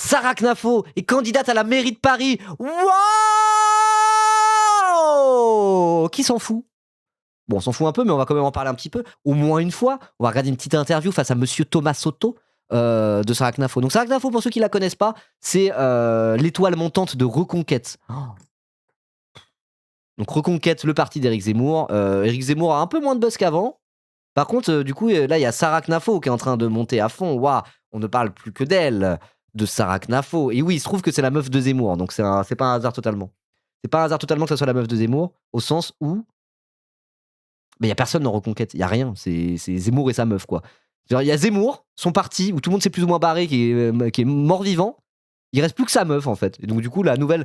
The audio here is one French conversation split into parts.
Sarah Knafo est candidate à la mairie de Paris. Waouh! Qui s'en fout? Bon, on s'en fout un peu, mais on va quand même en parler un petit peu. Au moins une fois, on va regarder une petite interview face à monsieur Thomas Soto de Sarah Knafo. Donc Sarah Knafo, pour ceux qui la connaissent pas, c'est l'étoile montante de Reconquête. Donc Reconquête, le parti d'Éric Zemmour. Éric Zemmour a un peu moins de buzz qu'avant. Par contre, du coup, là, il y a Sarah Knafo qui est en train de monter à fond. Waouh, on ne parle plus que d'elle, de Sarah Knafo. Et oui, il se trouve que c'est la meuf de Zemmour, donc c'est pas un hasard totalement. C'est pas un hasard totalement que ce soit la meuf de Zemmour, au sens où il y a personne dans Reconquête, il y a rien. C'est Zemmour et sa meuf, quoi. Il y a Zemmour, son parti, où tout le monde s'est plus ou moins barré, qui est mort-vivant. Il reste plus que sa meuf, en fait. Et donc, du coup, la nouvelle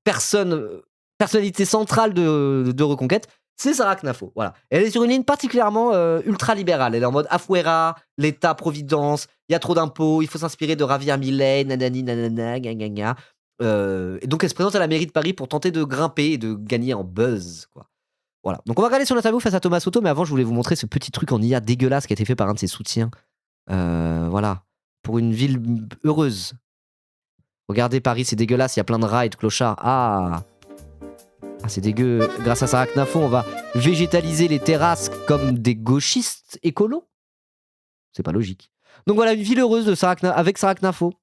personnalité centrale de Reconquête, c'est Sarah Knafo. Voilà. Elle est sur une ligne particulièrement ultra-libérale. Elle est en mode Afuera, l'État-providence, il y a trop d'impôts, il faut s'inspirer de Javier Milei, nanani, nanana, gna. Et donc, elle se présente à la mairie de Paris pour tenter de grimper et de gagner en buzz, quoi. Voilà. Donc, on va regarder son interview face à Thomas Soto, mais avant, je voulais vous montrer ce petit truc en IA dégueulasse qui a été fait par un de ses soutiens. Voilà. Pour une ville heureuse. Regardez Paris, c'est dégueulasse, il y a plein de rats et de clochards. Ah, c'est dégueu. Grâce à Sarah Knafo, on va végétaliser les terrasses comme des gauchistes écolos. C'est pas logique. Donc voilà, une ville heureuse avec Sarah Knafo.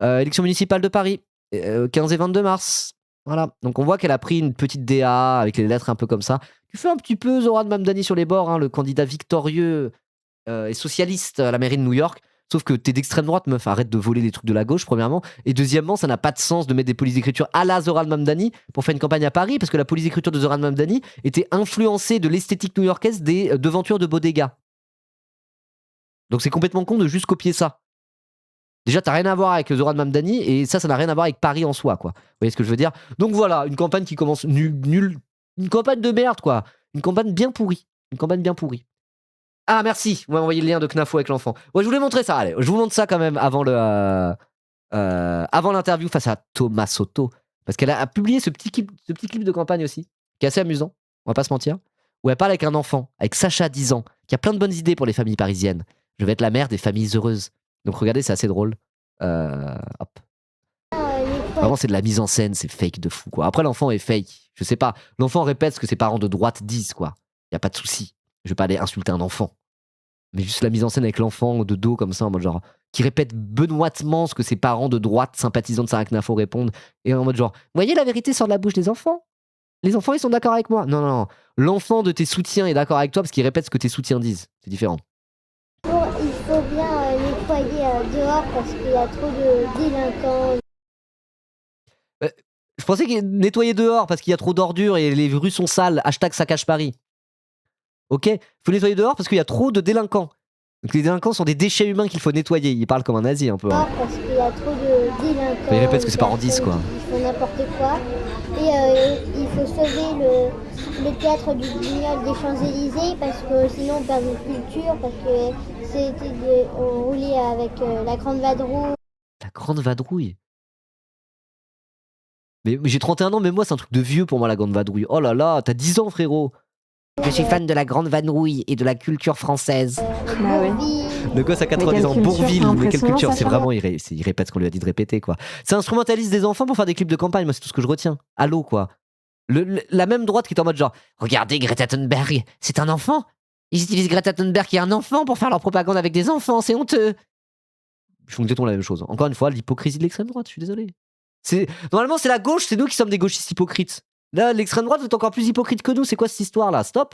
Élection municipale de Paris, 15 et 22 mars. Voilà. Donc on voit qu'elle a pris une petite DA avec les lettres un peu comme ça. Tu fais un petit peu Zoran Mamdani sur les bords, hein, le candidat victorieux et socialiste à la mairie de New York. Sauf que t'es d'extrême droite, meuf, arrête de voler les trucs de la gauche, premièrement. Et deuxièmement, ça n'a pas de sens de mettre des polices d'écriture à la Zoran Mamdani pour faire une campagne à Paris, parce que la police d'écriture de Zoran Mamdani était influencée de l'esthétique new-yorkaise des devantures de Bodega. Donc c'est complètement con de juste copier ça. Déjà, t'as rien à voir avec Zoran Mamdani, et ça n'a rien à voir avec Paris en soi, quoi. Vous voyez ce que je veux dire? Donc voilà, une campagne qui commence nulle. Une campagne de merde, quoi. Une campagne bien pourrie. Ah, merci, vous m'avez envoyé le lien de Knafo avec l'enfant. Ouais, je voulais montrer ça, allez, je vous montre ça quand même avant l'interview face à Thomas Soto. Parce qu'elle a publié ce petit clip de campagne aussi, qui est assez amusant, on va pas se mentir, où elle parle avec un enfant, avec Sacha, 10 ans, qui a plein de bonnes idées pour les familles parisiennes. Je vais être la mère des familles heureuses. Donc regardez, c'est assez drôle. Hop. Vraiment, c'est de la mise en scène, c'est fake de fou, quoi. Après, l'enfant est fake, je sais pas. L'enfant répète ce que ses parents de droite disent, quoi. Y a pas de souci. Je vais pas aller insulter un enfant. Mais juste la mise en scène avec l'enfant de dos comme ça, en mode genre, qui répète benoîtement ce que ses parents de droite sympathisants de Sarah Knafo répondent, et en mode genre, vous voyez, la vérité sort de la bouche des enfants. Les enfants, ils sont d'accord avec moi. Non. L'enfant de tes soutiens est d'accord avec toi parce qu'il répète ce que tes soutiens disent. C'est différent. Bon, il faut bien nettoyer dehors parce qu'il y a trop de délinquants. Je pensais qu'il nettoyer dehors parce qu'il y a trop d'ordures et les rues sont sales. Hashtag saccage Paris. Ok, faut nettoyer dehors parce qu'il y a trop de délinquants. Donc les délinquants sont des déchets humains qu'il faut nettoyer. Il parle comme un nazi un peu. Hein. Parce qu'il y a trop de délinquants. Il répète ce que ses parents disent, quoi. Ils font n'importe quoi. Et il faut sauver le théâtre du Guignol des Champs-Élysées parce que sinon on perd notre culture. Parce que on roulait avec la Grande Vadrouille. La Grande Vadrouille. Mais j'ai 31 ans, mais moi c'est un truc de vieux pour moi la Grande Vadrouille. Oh là là, t'as 10 ans frérot. Je suis fan de la Grande Vadrouille et de la culture française. Le gosse à 90 ans, Bourville, mais quelle culture? C'est vraiment, il répète ce qu'on lui a dit de répéter, quoi. C'est instrumentaliste des enfants pour faire des clips de campagne, moi c'est tout ce que je retiens. Allô, quoi. La même droite qui est en mode genre, regardez Greta Thunberg, c'est un enfant. Ils utilisent Greta Thunberg qui est un enfant pour faire leur propagande avec des enfants, c'est honteux. Ils font exactement la même chose. Encore une fois, l'hypocrisie de l'extrême droite, je suis désolé. Normalement, c'est la gauche, c'est nous qui sommes des gauchistes hypocrites. Là, l'extrême droite est encore plus hypocrite que nous. C'est quoi cette histoire-là? Stop.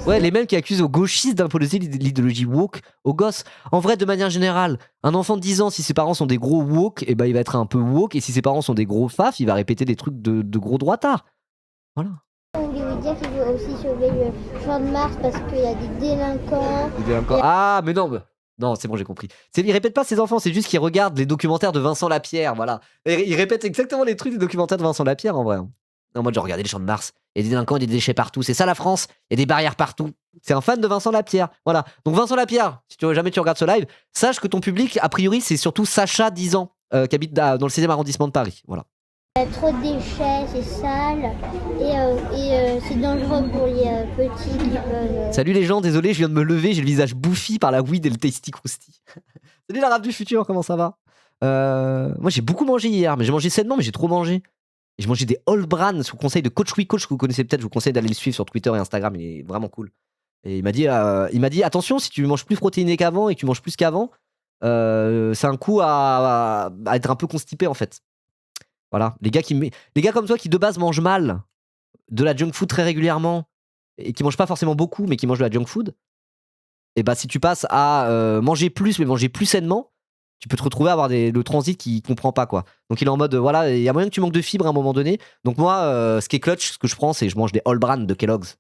Ouais, les mêmes qui accusent aux gauchistes d'imposer l'idéologie woke aux gosses. En vrai, de manière générale, un enfant de 10 ans, si ses parents sont des gros woke, et ben il va être un peu woke. Et si ses parents sont des gros faf, il va répéter des trucs de gros droitards. Voilà. On voulait dire qu'il veut aussi sauver le champ de Mars parce qu'il y a des délinquants. Ah, mais non, non, c'est bon, j'ai compris. Il répète pas ses enfants, c'est juste qu'il regarde les documentaires de Vincent Lapierre, voilà. Et il répète exactement les trucs des documentaires de Vincent Lapierre, en vrai. En mode, genre, regardez les champs de Mars, il y a des délinquants et des déchets partout. C'est ça la France, il y a des barrières partout. C'est un fan de Vincent Lapierre, voilà. Donc Vincent Lapierre, si jamais tu regardes ce live, sache que ton public, a priori, c'est surtout Sacha, 10 ans, qui habite dans le 16e arrondissement de Paris, voilà. Il y a trop de déchets, c'est sale et c'est dangereux pour les petits qui peuvent. Salut les gens, désolé, je viens de me lever, j'ai le visage bouffi par la weed et le tasty crousty. Salut la rap du futur, comment ça va? Moi j'ai beaucoup mangé hier, mais j'ai mangé sainement, mais j'ai trop mangé. Et j'ai mangé des All Bran sous conseil de Coach We Coach que vous connaissez peut-être, je vous conseille d'aller le suivre sur Twitter et Instagram, il est vraiment cool. Et il m'a dit attention, si tu manges plus protéiné qu'avant et que tu manges plus qu'avant, c'est un coup à être un peu constipé en fait. Voilà, les gars comme toi qui de base mangent mal, de la junk food très régulièrement et qui mangent pas forcément beaucoup mais qui mangent de la junk food, et bah si tu passes à manger plus mais manger plus sainement, tu peux te retrouver à avoir le transit qui comprend pas quoi. Donc il est en mode voilà, il y a moyen que tu manques de fibres à un moment donné. Donc moi ce qui est clutch, ce que je prends c'est je mange des All Bran de Kellogg's.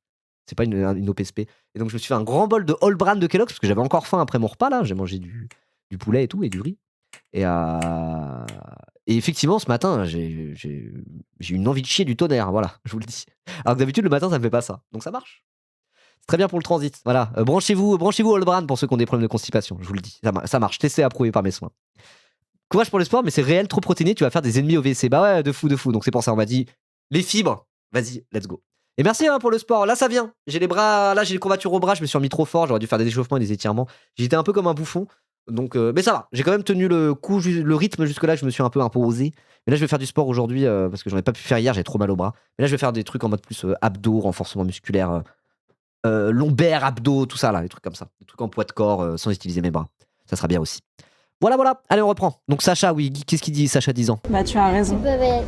C'est pas une OPSP. Et donc je me suis fait un grand bol de All Bran de Kellogg's parce que j'avais encore faim après mon repas là, j'ai mangé du poulet et tout et du riz. Et effectivement, ce matin, j'ai eu une envie de chier du tonnerre, voilà, je vous le dis. Alors que d'habitude, le matin, ça me fait pas ça. Donc ça marche. C'est très bien pour le transit. Voilà, branchez-vous All Bran pour ceux qui ont des problèmes de constipation, je vous le dis. Ça marche, testé, approuvé par mes soins. Courage pour le sport, mais c'est réel, trop protéiné, tu vas faire des ennemis au WC. Bah ouais, de fou. Donc c'est pour ça, on m'a dit, les fibres, vas-y, let's go. Et merci pour le sport, là ça vient. J'ai les bras, là j'ai les courbatures au bras, je me suis remis trop fort, j'aurais dû faire des échauffements et des étirements. J'étais un peu comme un bouffon. Donc, mais ça va, j'ai quand même tenu le rythme jusque-là, je me suis un peu imposé. Mais là, je vais faire du sport aujourd'hui parce que j'en ai pas pu faire hier, j'ai trop mal au bras. Mais là, je vais faire des trucs en mode plus abdos, renforcement musculaire, lombaire, abdos, tout ça là, des trucs comme ça. Des trucs en poids de corps sans utiliser mes bras. Ça sera bien aussi. Voilà. Allez, on reprend. Donc, Sacha, oui, qu'est-ce qu'il dit, Sacha, 10 ans? Bah, tu as raison.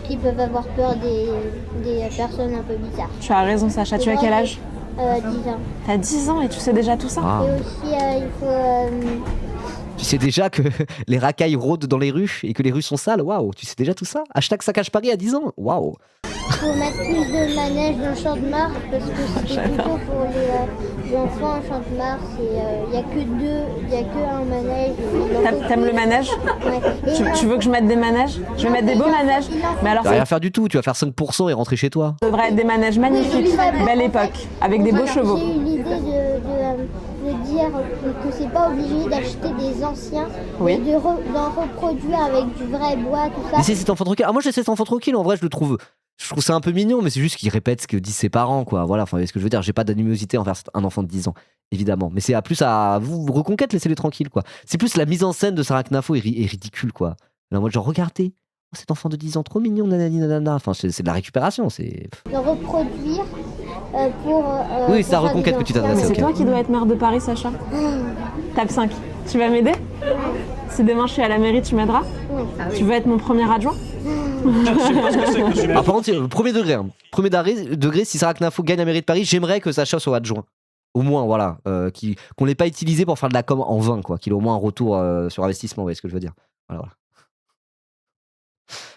Qui peuvent avoir peur des personnes un peu bizarres. Tu as raison, Sacha. Tu as quel âge? 10 ans. T'as 10 ans et tu sais déjà tout ça? Ah. Et aussi, il faut. Tu sais déjà que les racailles rôdent dans les rues et que les rues sont sales? Waouh, tu sais déjà tout ça? Hashtag saccage Paris à 10 ans? Waouh. Faut mettre plus de manège dans le champ de Mars parce que c'est plutôt pour les enfants. Le champ de Mars, il n'y a que un manège. T'aimes le manège? Ouais. Tu veux que je mette des manèges? Je vais mettre des beaux manèges. Mais alors, Tu vas rien faire du tout, tu vas faire 5% et rentrer chez toi. ça devrait être des manèges magnifiques, belle époque, avec des beaux chevaux. J'ai eu l'idée de dire que c'est pas obligé d'acheter des anciens, Oui. mais d'en reproduire avec du vrai bois, tout ça. Mais c'est cet enfant tranquille. Ah, moi, je sais cet enfant tranquille, en vrai, je trouve ça un peu mignon, mais c'est juste qu'il répète ce que disent ses parents, quoi. Voilà, enfin, ce que je veux dire, j'ai pas d'animosité envers un enfant de 10 ans, évidemment. Mais c'est plus à vous, Reconquête, laissez-les tranquilles, quoi. C'est plus la mise en scène de Sarah Knafo est ridicule, quoi. En mode, genre, regardez, cet enfant de 10 ans, trop mignon, nanani, nanana. Enfin, c'est de la récupération, c'est. De reproduire pour. Oui, c'est la pour Reconquête faire que tu des t'adresses, C'est ok. toi qui dois être maire de Paris, Sacha. Tape 5. Tu vas m'aider? Si demain je suis à la mairie, tu m'aideras? Tu veux être mon premier adjoint? Ah, par contre, premier degré, hein. Premier degré, si Sarah Knafo gagne la mairie de Paris, j'aimerais que Sacha soit adjoint. Au moins, voilà. Qu'on l'ait pas utilisé pour faire de la com en vain, quoi. Qu'il ait au moins un retour sur investissement, vous voyez ce que je veux dire. Voilà.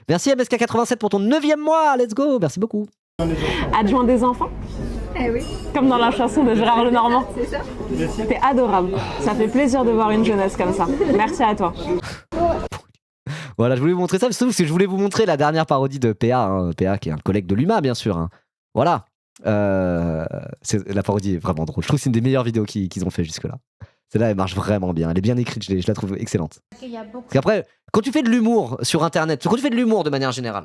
Merci MSK87 pour ton 9e mois, let's go, merci beaucoup. Adjoint des enfants? Eh oui, Comme dans la chanson de Gérard Lenormand. c'est ça. T'es adorable. Ça fait plaisir de voir une jeunesse comme ça. Merci à toi. Voilà, je voulais vous montrer ça, sauf que je voulais vous montrer la dernière parodie de PA, hein. PA qui est un collègue de l'UMA, bien sûr. Hein. Voilà. La parodie est vraiment drôle. Je trouve que c'est une des meilleures vidéos qu'ils ont fait jusque-là. Celle-là, elle marche vraiment bien. Elle est bien écrite, je la trouve excellente. Parce qu'après, quand tu fais de l'humour sur Internet, quand tu fais de l'humour de manière générale,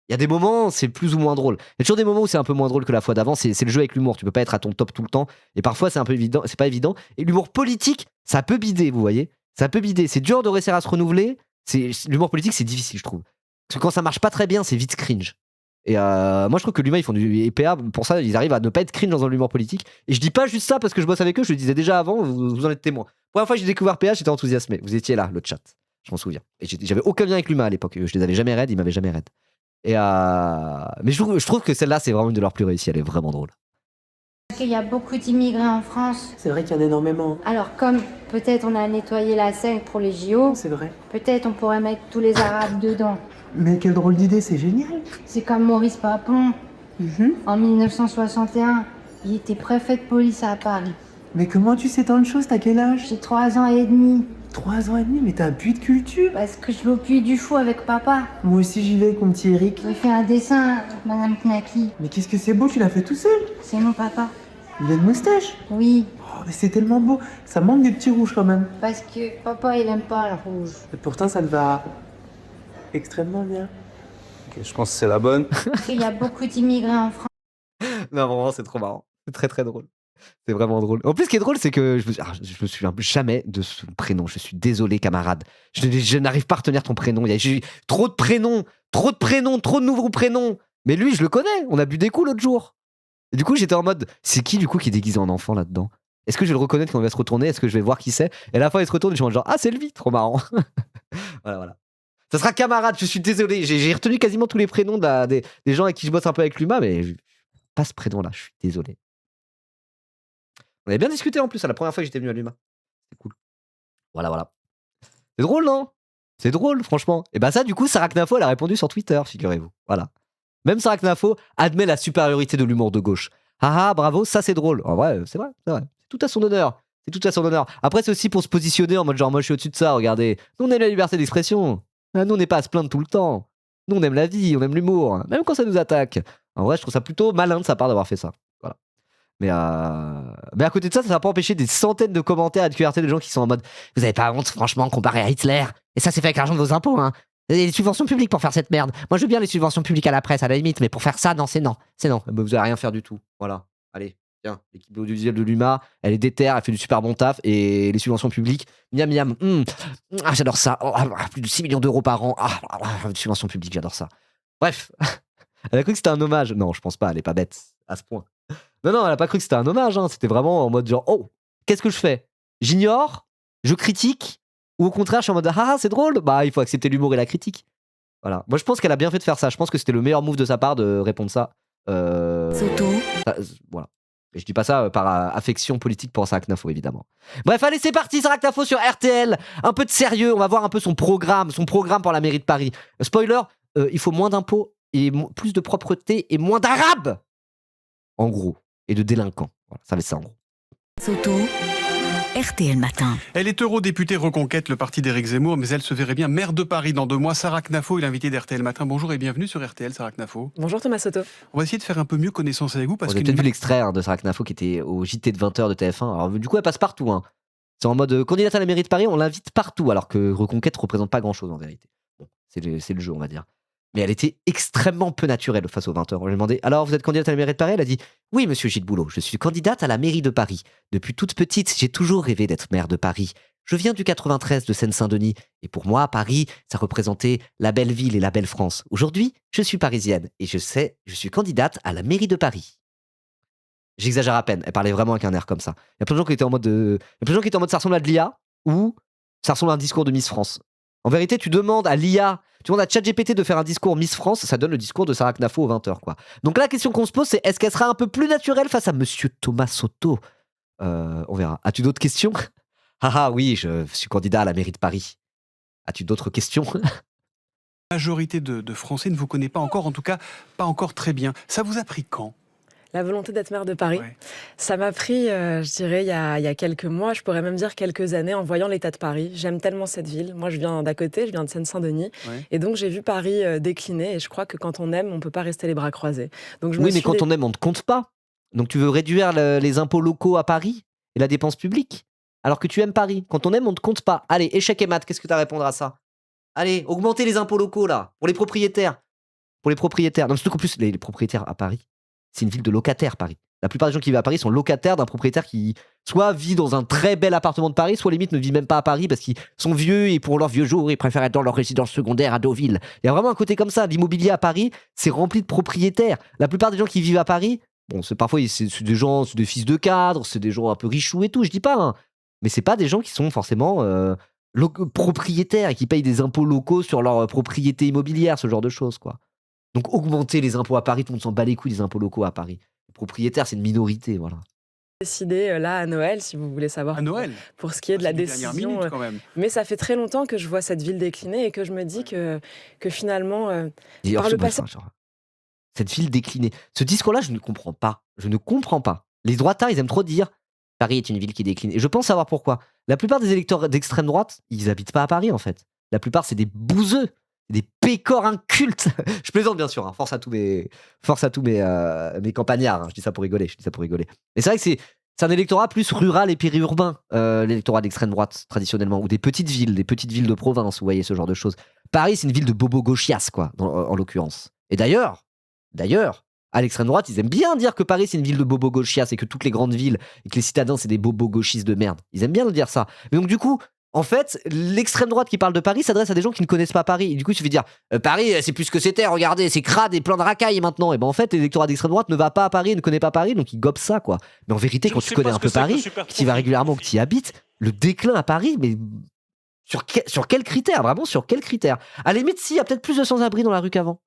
il y a des moments, c'est plus ou moins drôle. Il y a toujours des moments où c'est un peu moins drôle que la fois d'avant. C'est le jeu avec l'humour. Tu peux pas être à ton top tout le temps. Et parfois, c'est un peu évident. C'est pas évident. Et l'humour politique, ça peut bider, vous voyez. Ça peut bider. C'est dur de réussir à se renouveler. L'humour politique, c'est difficile, je trouve. Parce que quand ça marche pas très bien, c'est vite cringe. Et moi, je trouve que l'humain, ils font du EPA. Pour ça, ils arrivent à ne pas être cringe dans l'humour politique. Et je dis pas juste ça parce que je bosse avec eux. Je le disais déjà avant. Vous en êtes témoin. Première fois que j'ai découvert PA, j'étais enthousiasmé. Vous étiez là, le chat. Je m'en souviens. Et j'avais aucun lien avec l'humain à l'époque. Je les avais jamais raids. Ils m'avaient jamais raid. Mais je trouve que celle-là, c'est vraiment une de leurs plus réussies. Elle est vraiment drôle. Il y a beaucoup d'immigrés en France. C'est vrai qu'il y en a énormément. Alors comme peut-être on a nettoyé la Seine pour les JO, C'est vrai. peut-être on pourrait mettre tous les Arabes dedans. Mais quelle drôle d'idée, c'est génial. C'est comme Maurice Papon. En 1961, il était préfet de police à Paris. Mais comment tu sais tant de choses? T'as quel âge? J'ai 3 ans et demi. 3 ans et demi, mais t'as un puits de culture. Parce que je vais au Puy du Fou avec papa. Moi aussi j'y vais avec mon petit Eric. J'ai fait un dessin, Madame Knacky. Mais qu'est-ce que c'est beau, tu l'as fait tout seul. C'est mon papa. Il a une moustache. Oui, Oh, mais c'est tellement beau. Ça manque des petits rouges quand même. parce que papa il aime pas le rouge. Et pourtant ça te va extrêmement bien. Ok, je pense que c'est la bonne. Il y a beaucoup d'immigrés en France. Non, vraiment, c'est trop marrant. C'est très très drôle. C'est vraiment drôle. En plus, ce qui est drôle, c'est que je me souviens jamais de son prénom. Je suis désolé, camarade. Je n'arrive pas à retenir ton prénom. J'ai eu trop de prénoms, trop de nouveaux prénoms. Mais lui, je le connais. On a bu des coups l'autre jour. Et du coup, j'étais en mode, c'est qui du coup qui est déguisé en enfant là-dedans? Est-ce que je vais le reconnaître quand on va se retourner? Est-ce que je vais voir qui c'est? Et à la fin, il se retourne et je suis en genre, ah, c'est lui, trop marrant. Voilà. Ça sera camarade, je suis désolé. J'ai retenu quasiment tous les prénoms des gens avec qui je bosse un peu avec l'UMA, mais pas ce prénom-là, je suis désolé. On avait bien discuté en plus à la première fois que j'étais venu à l'UMA. C'est cool. Voilà. C'est drôle, non? C'est drôle, franchement. Et bah ça, du coup, Sarah Knafo, elle a répondu sur Twitter, figurez-vous. Voilà. Même Sarah Knafo admet la supériorité de l'humour de gauche. Ah, bravo, ça c'est drôle. En vrai, c'est vrai. C'est tout à son honneur. C'est tout à son honneur. Après, c'est aussi pour se positionner en mode genre, moi je suis au-dessus de ça, regardez. Nous, on aime la liberté d'expression. Nous, on n'est pas à se plaindre tout le temps. Nous, on aime la vie, on aime l'humour, même quand ça nous attaque. En vrai, je trouve ça plutôt malin de sa part d'avoir fait ça. Voilà. Mais à côté de ça, ça va pas empêcher des centaines de commentaires et de QRT de gens qui sont en mode, vous avez pas honte, franchement, comparé à Hitler. Et ça, c'est fait avec l'argent de vos impôts, hein. Vous avez des subventions publiques pour faire cette merde. Moi, je veux bien les subventions publiques à la presse, à la limite, mais pour faire ça, non, c'est non. C'est non. Bah, vous allez rien faire du tout. Voilà. Allez, tiens, l'équipe audiovisuelle de l'UMA, elle est déter, elle fait du super bon taf. Et les subventions publiques, miam miam. Ah, j'adore ça. Oh, plus de 6 millions d'euros par an. Subventions publiques, j'adore ça. Bref. Elle a cru que c'était un hommage. Non, je pense pas, elle est pas bête à ce point. Non, elle a pas cru que c'était un hommage. Hein. C'était vraiment en mode genre, oh, qu'est-ce que je fais? J'ignore? Je critique? Ou au contraire, je suis en mode, ah, c'est drôle? Bah, il faut accepter l'humour et la critique. Voilà. Moi, je pense qu'elle a bien fait de faire ça. Je pense que c'était le meilleur move de sa part de répondre ça. Voilà. Et je dis pas ça par affection politique pour Sarah Knafo, évidemment. Bref, allez, c'est parti, Sarah Knafo sur RTL. Un peu de sérieux, on va voir un peu son programme pour la mairie de Paris. Spoiler, il faut moins d'impôts et plus de propreté et moins d'arabes. En gros. Et de délinquants. Voilà, ça va être ça, en gros. RTL Matin. Elle est eurodéputée Reconquête, le parti d'Éric Zemmour, mais elle se verrait bien maire de Paris dans 2 mois. Sarah Knafo est l'invitée d'RTL Matin. Bonjour et bienvenue sur RTL, Sarah Knafo. Bonjour Thomas Soto. On va essayer de faire un peu mieux connaissance avec vous. Vous avez peut-être vu l'extrait de Sarah Knafo qui était au JT de 20h de TF1. Alors, du coup, elle passe partout. Hein. C'est en mode candidate à la mairie de Paris, on l'invite partout, alors que Reconquête représente pas grand-chose en vérité. Bon, c'est le jeu, on va dire. Mais elle était extrêmement peu naturelle face aux 20h. On lui a demandé, alors vous êtes candidate à la mairie de Paris? Elle a dit, oui monsieur Gilles Boulot, je suis candidate à la mairie de Paris. Depuis toute petite, j'ai toujours rêvé d'être maire de Paris. Je viens du 93 de Seine-Saint-Denis. Et pour moi, Paris, ça représentait la belle ville et la belle France. Aujourd'hui, je suis parisienne et je suis candidate à la mairie de Paris. J'exagère à peine, elle parlait vraiment avec un air comme ça. Il y a plein de gens qui étaient en mode, ça ressemble à de l'IA ou ça ressemble à un discours de Miss France. En vérité, tu demandes à l'IA, tu demandes à ChatGPT de faire un discours Miss France, ça donne le discours de Sarah Knafo aux 20h, quoi. Donc là, la question qu'on se pose, c'est est-ce qu'elle sera un peu plus naturelle face à Monsieur Thomas Soto? On verra. As-tu d'autres questions? Ah oui, je suis candidat à la mairie de Paris. As-tu d'autres questions? La majorité de Français ne vous connaît pas encore, en tout cas pas encore très bien. Ça vous a pris quand? La volonté d'être maire de Paris, ça m'a pris, je dirais, il y a quelques mois, je pourrais même dire quelques années, en voyant l'état de Paris. J'aime tellement cette ville. Moi, je viens d'à côté, je viens de Seine-Saint-Denis. Et donc, j'ai vu Paris décliner. Et je crois que quand on aime, on ne peut pas rester les bras croisés. Donc, mais quand on aime, on ne compte pas. Donc, tu veux réduire les impôts locaux à Paris et la dépense publique, alors que tu aimes Paris. Quand on aime, on ne compte pas. Allez, échec et maths, qu'est-ce que tu as à répondre à ça? Allez, augmenter les impôts locaux, là, pour les propriétaires. Non, surtout qu'en plus, les propriétaires à Paris, c'est une ville de locataires, Paris. La plupart des gens qui vivent à Paris sont locataires d'un propriétaire qui soit vit dans un très bel appartement de Paris, soit limite ne vit même pas à Paris parce qu'ils sont vieux et pour leurs vieux jours, ils préfèrent être dans leur résidence secondaire à Deauville. Il y a vraiment un côté comme ça. L'immobilier à Paris, c'est rempli de propriétaires. La plupart des gens qui vivent à Paris, bon, parfois c'est des gens, c'est des fils de cadres, c'est des gens un peu richoux et tout, je dis pas, hein. Mais c'est pas des gens qui sont forcément propriétaires et qui payent des impôts locaux sur leur propriété immobilière, ce genre de choses, quoi. Donc augmenter les impôts à Paris, tout le monde s'en bat les couilles des impôts locaux à Paris. Les propriétaires, c'est une minorité, voilà. Décidé là à Noël, si vous voulez savoir. À Noël? Pour ce qui est de la Dernière décision. minute, quand même. Mais ça fait très longtemps que je vois cette ville décliner et que je me dis que finalement, par le passé... Cette ville déclinée. Ce discours-là, je ne comprends pas. Je ne comprends pas. Les droitards, ils aiment trop dire Paris est une ville qui décline. Et je pense savoir pourquoi. La plupart des électeurs d'extrême droite, ils habitent pas à Paris, en fait. La plupart, c'est des bouseux. Des pécores incultes. Je plaisante bien sûr, hein. Force à tous mes campagnards, hein. Je dis ça pour rigoler. Mais c'est vrai que C'est un électorat plus rural et périurbain, l'électorat d'extrême droite, traditionnellement, ou des petites villes de province, vous voyez, ce genre de choses. Paris, c'est une ville de bobo gauchias, quoi, en l'occurrence. Et d'ailleurs, à l'extrême droite, ils aiment bien dire que Paris, c'est une ville de bobo gauchias et que toutes les grandes villes et que les citadins, c'est des bobos gauchistes de merde. Ils aiment bien le dire ça. Mais donc, du coup, en fait, l'extrême droite qui parle de Paris s'adresse à des gens qui ne connaissent pas Paris. Et du coup, il suffit de dire Paris, c'est plus ce que c'était, regardez, c'est crade et plein de racailles maintenant. Et ben en fait, l'électorat d'extrême droite ne va pas à Paris, ne connaît pas Paris, donc il gobe ça, quoi. Mais en vérité, quand tu connais un peu Paris, que tu y vas régulièrement, que tu y habites, le déclin à Paris, mais sur quels critères, vraiment sur quels critères? À la limite, si, il y a peut-être plus de sans-abri dans la rue qu'avant.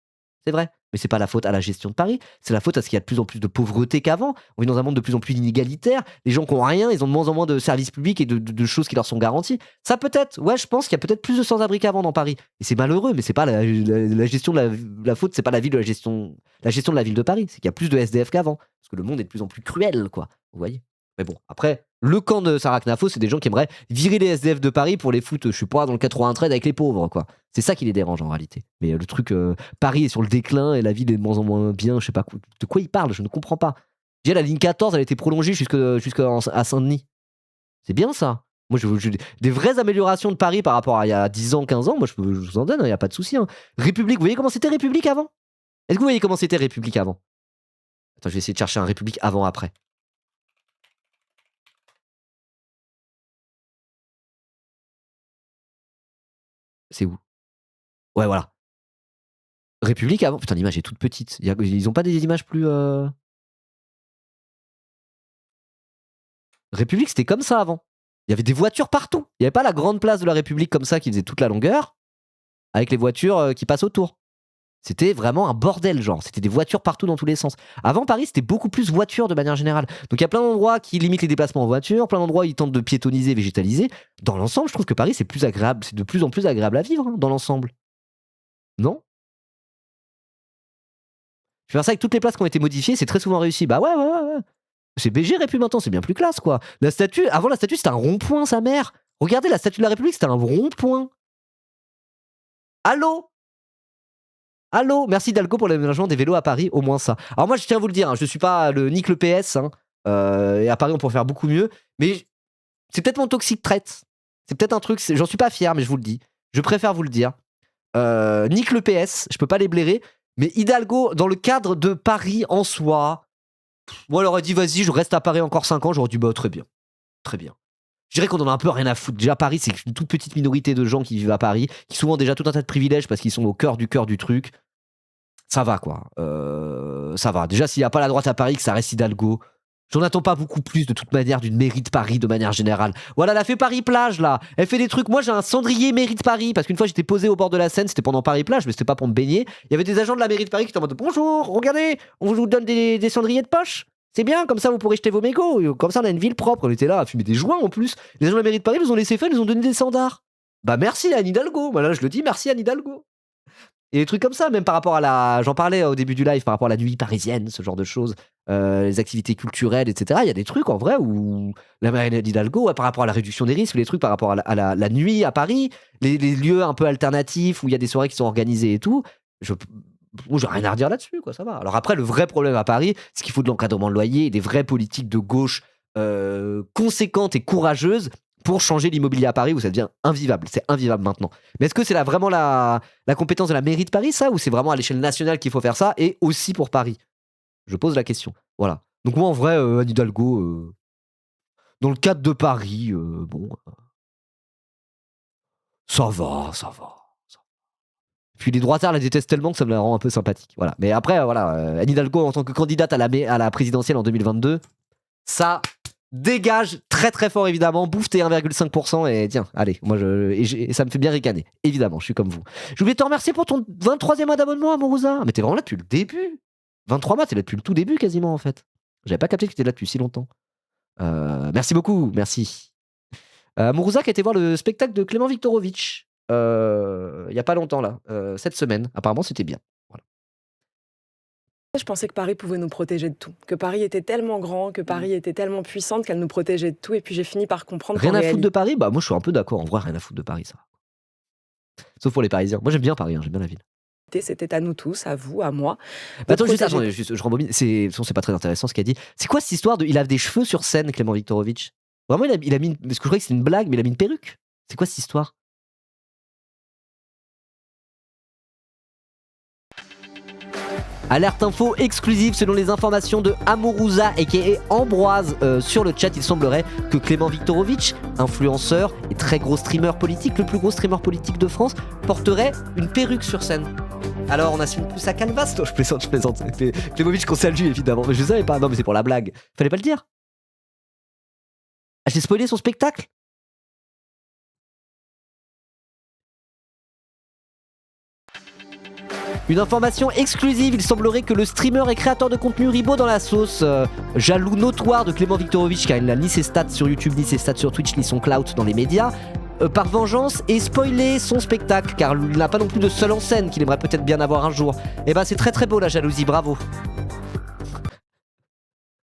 C'est vrai. Mais c'est pas la faute à la gestion de Paris, c'est la faute à ce qu'il y a de plus en plus de pauvreté qu'avant. On vit dans un monde de plus en plus inégalitaire. Les gens qui ont rien, ils ont de moins en moins de services publics et de choses qui leur sont garanties. Ça peut-être, ouais, je pense qu'il y a peut-être plus de sans-abri qu'avant dans Paris. Et c'est malheureux, mais c'est pas la gestion de la faute, c'est pas la gestion de la ville de Paris. C'est qu'il y a plus de SDF qu'avant. Parce que le monde est de plus en plus cruel, quoi. Vous voyez? Mais bon, après, le camp de Sarah Knafo, c'est des gens qui aimeraient virer les SDF de Paris pour les foutre, je sais pas, dans le 93 avec les pauvres, quoi. C'est ça qui les dérange en réalité. Mais le truc, Paris est sur le déclin et la ville est de moins en moins bien, je sais pas de quoi ils parlent, je ne comprends pas. Déjà, la ligne 14, elle a été prolongée jusqu'à Saint-Denis. C'est bien ça. Moi, des vraies améliorations de Paris par rapport à il y a 10 ans, 15 ans, moi je vous en donne, il n'y a pas de souci. Hein. République, vous voyez comment c'était République avant? Est-ce que vous voyez comment c'était République avant? Attends, je vais essayer de chercher un République avant-après. C'est où? Ouais, voilà. République avant. Putain, l'image est toute petite. Ils ont pas des images plus. République, c'était comme ça avant. Il y avait des voitures partout. Il n'y avait pas la grande place de la République comme ça qui faisait toute la longueur, avec les voitures qui passent autour. C'était vraiment un bordel, genre. C'était des voitures partout dans tous les sens. Avant, Paris, c'était beaucoup plus voiture de manière générale. Donc il y a plein d'endroits qui limitent les déplacements en voiture, plein d'endroits où ils tentent de piétoniser, végétaliser. Dans l'ensemble, je trouve que Paris, c'est plus agréable. C'est de plus en plus agréable à vivre, hein, dans l'ensemble. Non? Je fais faire ça avec toutes les places qui ont été modifiées, c'est très souvent réussi. Bah ouais. C'est BG Répu maintenant, c'est bien plus classe, quoi. Avant la statue, c'était un rond-point, sa mère. Regardez, la statue de la République, c'était un rond-point. Allô, merci Dalgo pour l'aménagement des vélos à Paris, au moins ça. Alors moi, je tiens à vous le dire, hein, je suis pas le Nick le PS, hein, et à Paris, on pourrait faire beaucoup mieux, mais c'est peut-être mon toxic trait. C'est peut-être un truc, j'en suis pas fier, mais je vous le dis. Je préfère vous le dire. Nick le PS, je peux pas les blairer, mais Hidalgo, dans le cadre de Paris en soi, moi, elle aurait dit, vas-y, je reste à Paris encore 5 ans, j'aurais dit, bah très bien. Très bien. Je dirais qu'on en a un peu rien à foutre. Déjà, Paris, c'est une toute petite minorité de gens qui vivent à Paris, qui souvent ont déjà tout un tas de privilèges parce qu'ils sont au cœur du truc. Ça va, quoi. Ça va. Déjà, s'il n'y a pas la droite à Paris, que ça reste Hidalgo, j'en attends pas beaucoup plus, de toute manière, d'une mairie de Paris, de manière générale. Voilà, elle a fait Paris-Plage, là. Elle fait des trucs. Moi, j'ai un cendrier mairie de Paris, parce qu'une fois, j'étais posé au bord de la Seine, c'était pendant Paris-Plage, mais c'était pas pour me baigner. Il y avait des agents de la mairie de Paris qui étaient en mode, bonjour, regardez, on vous donne des cendriers de poche. C'est bien, comme ça vous pourrez jeter vos mégots. Comme ça on a une ville propre. On était là à fumer des joints en plus. Les gens de la mairie de Paris nous ont laissé faire, ils nous ont donné des standards. Bah merci à Anne Hidalgo. Voilà, je le dis, merci à Anne Hidalgo. Et des trucs comme ça, même par rapport à j'en parlais au début du live, par rapport à la nuit parisienne, ce genre de choses, les activités culturelles, etc. Il y a des trucs en vrai où la mairie d'Hidalgo, par rapport à la réduction des risques, les trucs par rapport à la nuit à Paris, les lieux un peu alternatifs où il y a des soirées qui sont organisées et tout. Moi, j'ai rien à redire là-dessus, quoi, ça va. Alors après, le vrai problème à Paris, c'est qu'il faut de l'encadrement de loyer et des vraies politiques de gauche conséquentes et courageuses pour changer l'immobilier à Paris où ça devient invivable. C'est invivable maintenant. Mais est-ce que c'est vraiment la compétence de la mairie de Paris, ça, ou c'est vraiment à l'échelle nationale qu'il faut faire ça, et aussi pour Paris? Je pose la question. Voilà. Donc moi, en vrai, Anne Hidalgo, dans le cadre de Paris, bon, ça va. Puis les droitards la détestent tellement que ça me la rend un peu sympathique. Voilà. Mais après, voilà, Anne Hidalgo en tant que candidate à la présidentielle en 2022, ça dégage très très fort évidemment. Bouffe tes 1,5% et tiens, allez, moi et ça me fait bien ricaner. Évidemment, je suis comme vous. Je voulais te remercier pour ton 23e mois d'abonnement, Amourouza. Mais t'es vraiment là depuis le début. 23 mois, t'es là depuis le tout début quasiment en fait. J'avais pas capté que t'étais là depuis si longtemps. Merci beaucoup, merci. Amourouza qui a été voir le spectacle de Clément Viktorovitch. Il y a pas longtemps là, cette semaine. Apparemment c'était bien. Voilà. Je pensais que Paris pouvait nous protéger de tout, que Paris était tellement grand, que Paris était tellement puissante qu'elle nous protégeait de tout, et puis j'ai fini par comprendre Rien à foutre de Paris? Bah moi je suis un peu d'accord, en vrai rien à foutre de Paris ça. Sauf pour les Parisiens. Moi j'aime bien Paris, hein, j'aime bien la ville. c'était à nous tous, à vous, à moi. de Attends, protéger- attendez, je rembobine. De toute façon, c'est pas très intéressant ce qu'elle dit. C'est quoi cette histoire de. Il a des cheveux sur scène, Clément Viktorovitch? Vraiment, il a mis. Parce que je croyais que c'était une blague, mais il a mis une perruque. C'est quoi cette histoire? Alerte info exclusive selon les informations de Amorouza et Ambroise sur le chat. Il semblerait que Clément Viktorovitch, influenceur et très gros streamer politique, le plus gros streamer politique de France, porterait une perruque sur scène. Alors on assume plus à Canvas. Non, je plaisante. Clémovitch qu'on salue évidemment, mais je savais pas. Non, mais c'est pour la blague. Fallait pas le dire. Ah, j'ai spoilé son spectacle. Une information exclusive, il semblerait que le streamer et créateur de contenu Ribot dans la sauce, jaloux notoire de Clément Viktorovitch, car il n'a ni ses stats sur YouTube, ni ses stats sur Twitch, ni son clout dans les médias, par vengeance, ait spoilé son spectacle, car il n'a pas non plus de seul en scène qu'il aimerait peut-être bien avoir un jour. Et ben c'est très très beau la jalousie, bravo.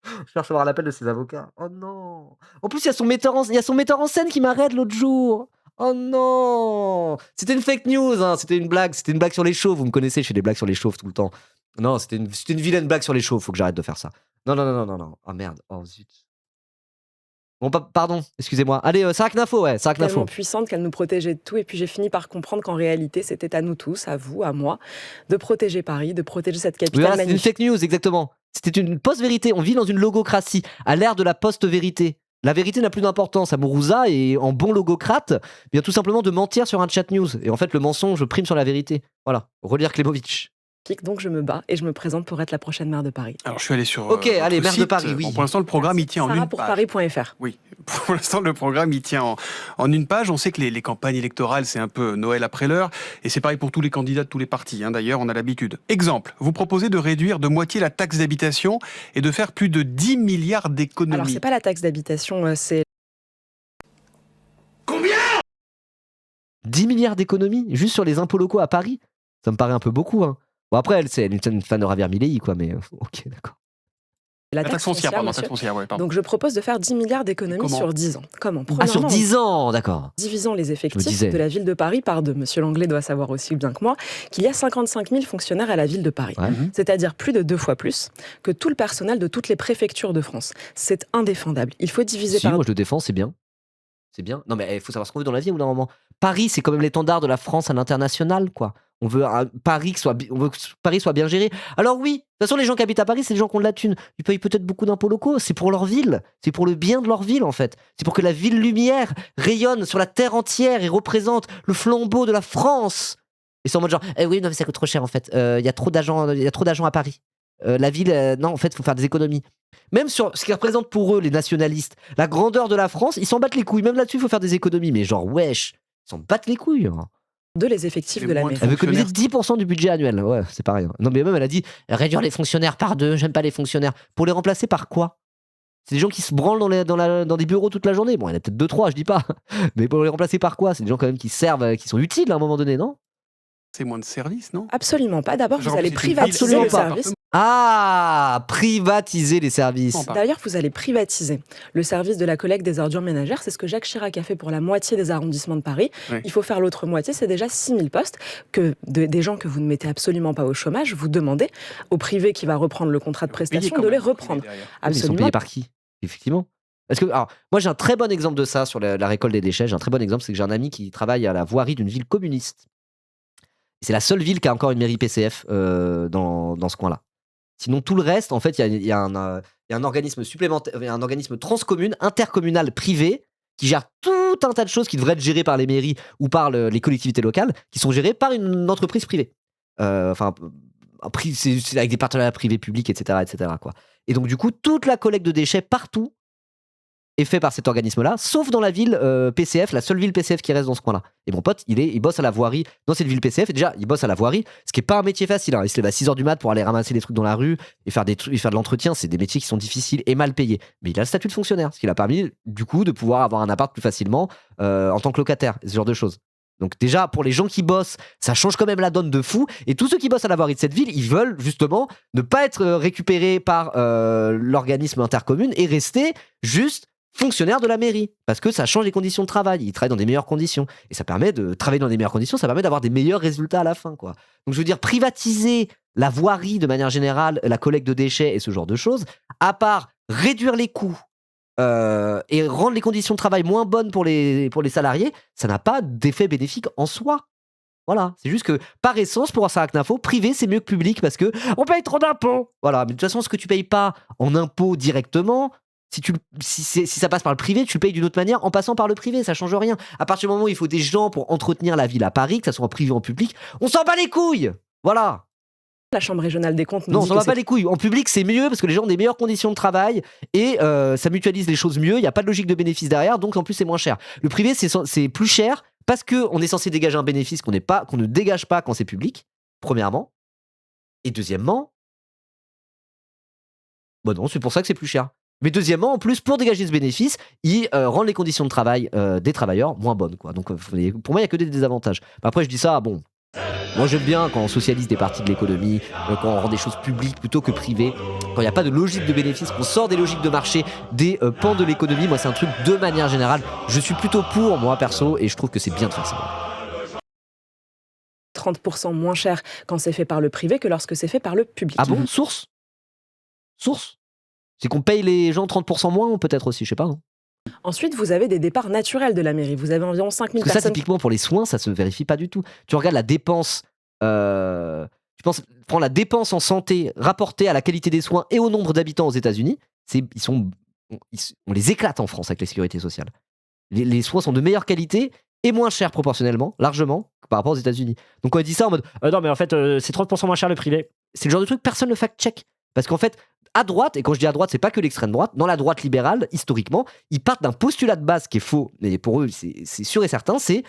Je vais recevoir l'appel de ses avocats. Oh non. En plus, il y a son metteur en scène qui m'arrête l'autre jour. Oh non. C'était une fake news, hein. C'était une blague sur les chauves. Vous me connaissez, je fais des blagues sur les chauves tout le temps. Non, c'était une vilaine blague sur les chauves. Faut que j'arrête de faire ça. Non. Ah merde. Oh zut. Bon, pardon, excusez-moi. Allez, Saraknafo, ouais, Saraknafo. tellement puissante qu'elle nous protégeait de tout. Et puis j'ai fini par comprendre qu'en réalité, c'était à nous tous, à vous, à moi, de protéger Paris, de protéger cette Oui, capitale voilà, c'était une magnifique. fake news, exactement. C'était une post-vérité. On vit dans une logocratie, à l'ère de la post-vérité. La vérité n'a plus d'importance. Amorouza est en bon logocrate, vient tout simplement de mentir sur un chat news. Et en fait, le mensonge prime sur la vérité. Voilà, relire Klemovitch. Donc je me bats et je me présente pour être la prochaine maire de Paris. Alors je suis allé sur. Ok, allez, votre maire de site. Paris, oui. Bon, pour l'instant, le programme il tient en une page. Sarahpourparis.fr. Oui, pour l'instant, le programme il tient en une page. On sait que les campagnes électorales, c'est un peu Noël après l'heure. Et c'est pareil pour tous les candidats de tous les partis. Hein, d'ailleurs, on a l'habitude. Exemple, vous proposez de réduire de moitié la taxe d'habitation et de faire plus de 10 milliards d'économies. Alors c'est pas la taxe d'habitation, c'est 10 milliards d'économies juste sur les impôts locaux à Paris. Ça me paraît un peu beaucoup. Hein. Bon, après, elle, c'est une fan de Javier Milei, quoi, mais ok, d'accord. la taxe foncière, pardon, monsieur. taxe foncière, ouais, pardon. Donc je propose de faire 10 milliards d'économies Comment sur 10 ans. Comment? Ah, sur Premièrement, 10 ans, d'accord. divisant les Je me effectifs disais. de la ville de Paris par deux. Monsieur Langlais doit savoir aussi bien que moi qu'il y a 55 000 fonctionnaires à la ville de Paris. Ouais. C'est-à-dire plus de 2 fois plus que tout le personnel de toutes les préfectures de France. C'est indéfendable. Il faut diviser Si, par moi je le défends, c'est bien. C'est bien. Non, mais il faut savoir ce qu'on veut dans la vie au bout d'un moment. Paris, c'est quand même l'étendard de la France à l'international, quoi. On veut Paris on veut que Paris soit bien géré. Alors oui, de toute façon, les gens qui habitent à Paris, c'est les gens qui ont de la thune. Ils payent peut-être beaucoup d'impôts locaux. C'est pour leur ville. C'est pour le bien de leur ville, en fait. C'est pour que la ville lumière rayonne sur la terre entière et représente le flambeau de la France. Et c'est en mode genre, eh oui, non, mais ça coûte trop cher, en fait. Il y a trop d'argent à Paris. La ville, non, en fait, il faut faire des économies. Même sur ce qui représente pour eux, les nationalistes, la grandeur de la France, ils s'en battent les couilles. Même là-dessus, il faut faire des économies. Mais genre, wesh, ils s'en battent les couilles. Hein. deux les effectifs C'est de la moins de mairie. Elle veut économiser Fonctionnaires. 10% du budget annuel. Ouais, c'est pas rien. Non, mais même, elle a dit réduire les fonctionnaires par 2. J'aime pas les fonctionnaires. Pour les remplacer par quoi? C'est des gens qui se branlent dans des bureaux toute la journée. Bon, il y en a peut-être 2-3, je dis pas. Mais pour les remplacer par quoi? C'est des gens quand même qui servent, qui sont utiles à un moment donné, non? C'est moins de services, non? Absolument pas. D'abord, Genre, vous allez c'est une privatiser ville, le absolument pas. service. Ah, privatiser les services. Non, pas. D'ailleurs, vous allez privatiser le service de la collecte des ordures ménagères. C'est ce que Jacques Chirac a fait pour la moitié des arrondissements de Paris. Oui. Il faut faire l'autre moitié. C'est déjà 6 000 postes que des gens que vous ne mettez absolument pas au chômage, vous demandez au privé qui va reprendre le contrat de prestation de les reprendre. Ils sont Absolument. payés par qui? Effectivement. Parce que, alors, moi j'ai un très bon exemple de ça sur la récolte des déchets. J'ai un très bon exemple, c'est que j'ai un ami qui travaille à la voirie d'une ville communiste. C'est la seule ville qui a encore une mairie PCF dans ce coin-là. Sinon, tout le reste, en fait, il y a un organisme supplémentaire, un organisme transcommune, intercommunal, privé, qui gère tout un tas de choses qui devraient être gérées par les mairies ou par les collectivités locales, qui sont gérées par une entreprise privée. Enfin, c'est avec des partenariats privés publics, etc., etc., quoi. Et donc, du coup, toute la collecte de déchets partout est fait par cet organisme-là, sauf dans la ville PCF, la seule ville PCF qui reste dans ce coin-là. Et mon pote, il bosse à la voirie dans cette ville PCF, et déjà, il bosse à la voirie, ce qui est pas un métier facile. Hein. Il se lève à 6h du mat pour aller ramasser des trucs dans la rue et faire de l'entretien. C'est des métiers qui sont difficiles et mal payés. Mais il a le statut de fonctionnaire, ce qui l'a permis, du coup, de pouvoir avoir un appart plus facilement en tant que locataire, ce genre de choses. Donc déjà, pour les gens qui bossent, ça change quand même la donne de fou. Et tous ceux qui bossent à la voirie de cette ville, ils veulent justement ne pas être récupérés par l'organisme intercommune et rester juste fonctionnaires de la mairie, parce que ça change les conditions de travail, ils travaillent dans des meilleures conditions, et ça permet de travailler dans des meilleures conditions, ça permet d'avoir des meilleurs résultats à la fin, quoi. Donc je veux dire, privatiser la voirie de manière générale, la collecte de déchets et ce genre de choses, à part réduire les coûts et rendre les conditions de travail moins bonnes pour les salariés, ça n'a pas d'effet bénéfique en soi. Voilà, c'est juste que par essence, pour Saraknafo, privé c'est mieux que public parce que on paye trop d'impôts. Voilà, mais de toute façon, ce que tu payes pas en impôts directement, si ça passe par le privé, tu le payes d'une autre manière en passant par le privé, ça change rien. À partir du moment où il faut des gens pour entretenir la ville à Paris, que ça soit en privé ou en public, on s'en bat les couilles. Voilà. La Chambre régionale des comptes nous Non, on dit s'en que bat pas les couilles. En public, c'est mieux parce que les gens ont des meilleures conditions de travail et ça mutualise les choses mieux. Il n'y a pas de logique de bénéfice derrière, donc en plus, c'est moins cher. Le privé, c'est plus cher parce qu'on est censé dégager un bénéfice qu'on ne dégage pas quand c'est public, premièrement. Et deuxièmement, bon non, c'est pour ça que c'est plus cher. Mais deuxièmement, en plus, pour dégager ce bénéfice, ils rendent les conditions de travail des travailleurs moins bonnes, quoi. Donc pour moi, il n'y a que des désavantages. Après, je dis ça, bon. Moi j'aime bien quand on socialise des parties de l'économie, quand on rend des choses publiques plutôt que privées, quand il n'y a pas de logique de bénéfice, qu'on sort des logiques de marché, des pans de l'économie. Moi c'est un truc de manière générale, je suis plutôt pour, moi perso, et je trouve que c'est bien de faire ça. 30% moins cher quand c'est fait par le privé que lorsque c'est fait par le public. Ah bon? Source? C'est qu'on paye les gens 30% moins ou peut-être aussi, je sais pas. Hein. Ensuite, vous avez des départs naturels de la mairie. Vous avez environ 5000 Parce que ça, personnes. typiquement, pour les soins, ça se vérifie pas du tout. Tu regardes la dépense, prends la dépense en santé rapportée à la qualité des soins et au nombre d'habitants aux États-Unis, on les éclate en France avec la sécurité sociale. Les soins sont de meilleure qualité et moins chers proportionnellement, largement, par rapport aux États-Unis. Donc quand on dit ça en mode non, mais en fait, c'est 30% moins cher le privé, c'est le genre de truc, personne ne fact-check. Parce qu'en fait, à droite, et quand je dis à droite, c'est pas que l'extrême droite, dans la droite libérale, historiquement, ils partent d'un postulat de base qui est faux, mais pour eux, c'est sûr et certain, c'est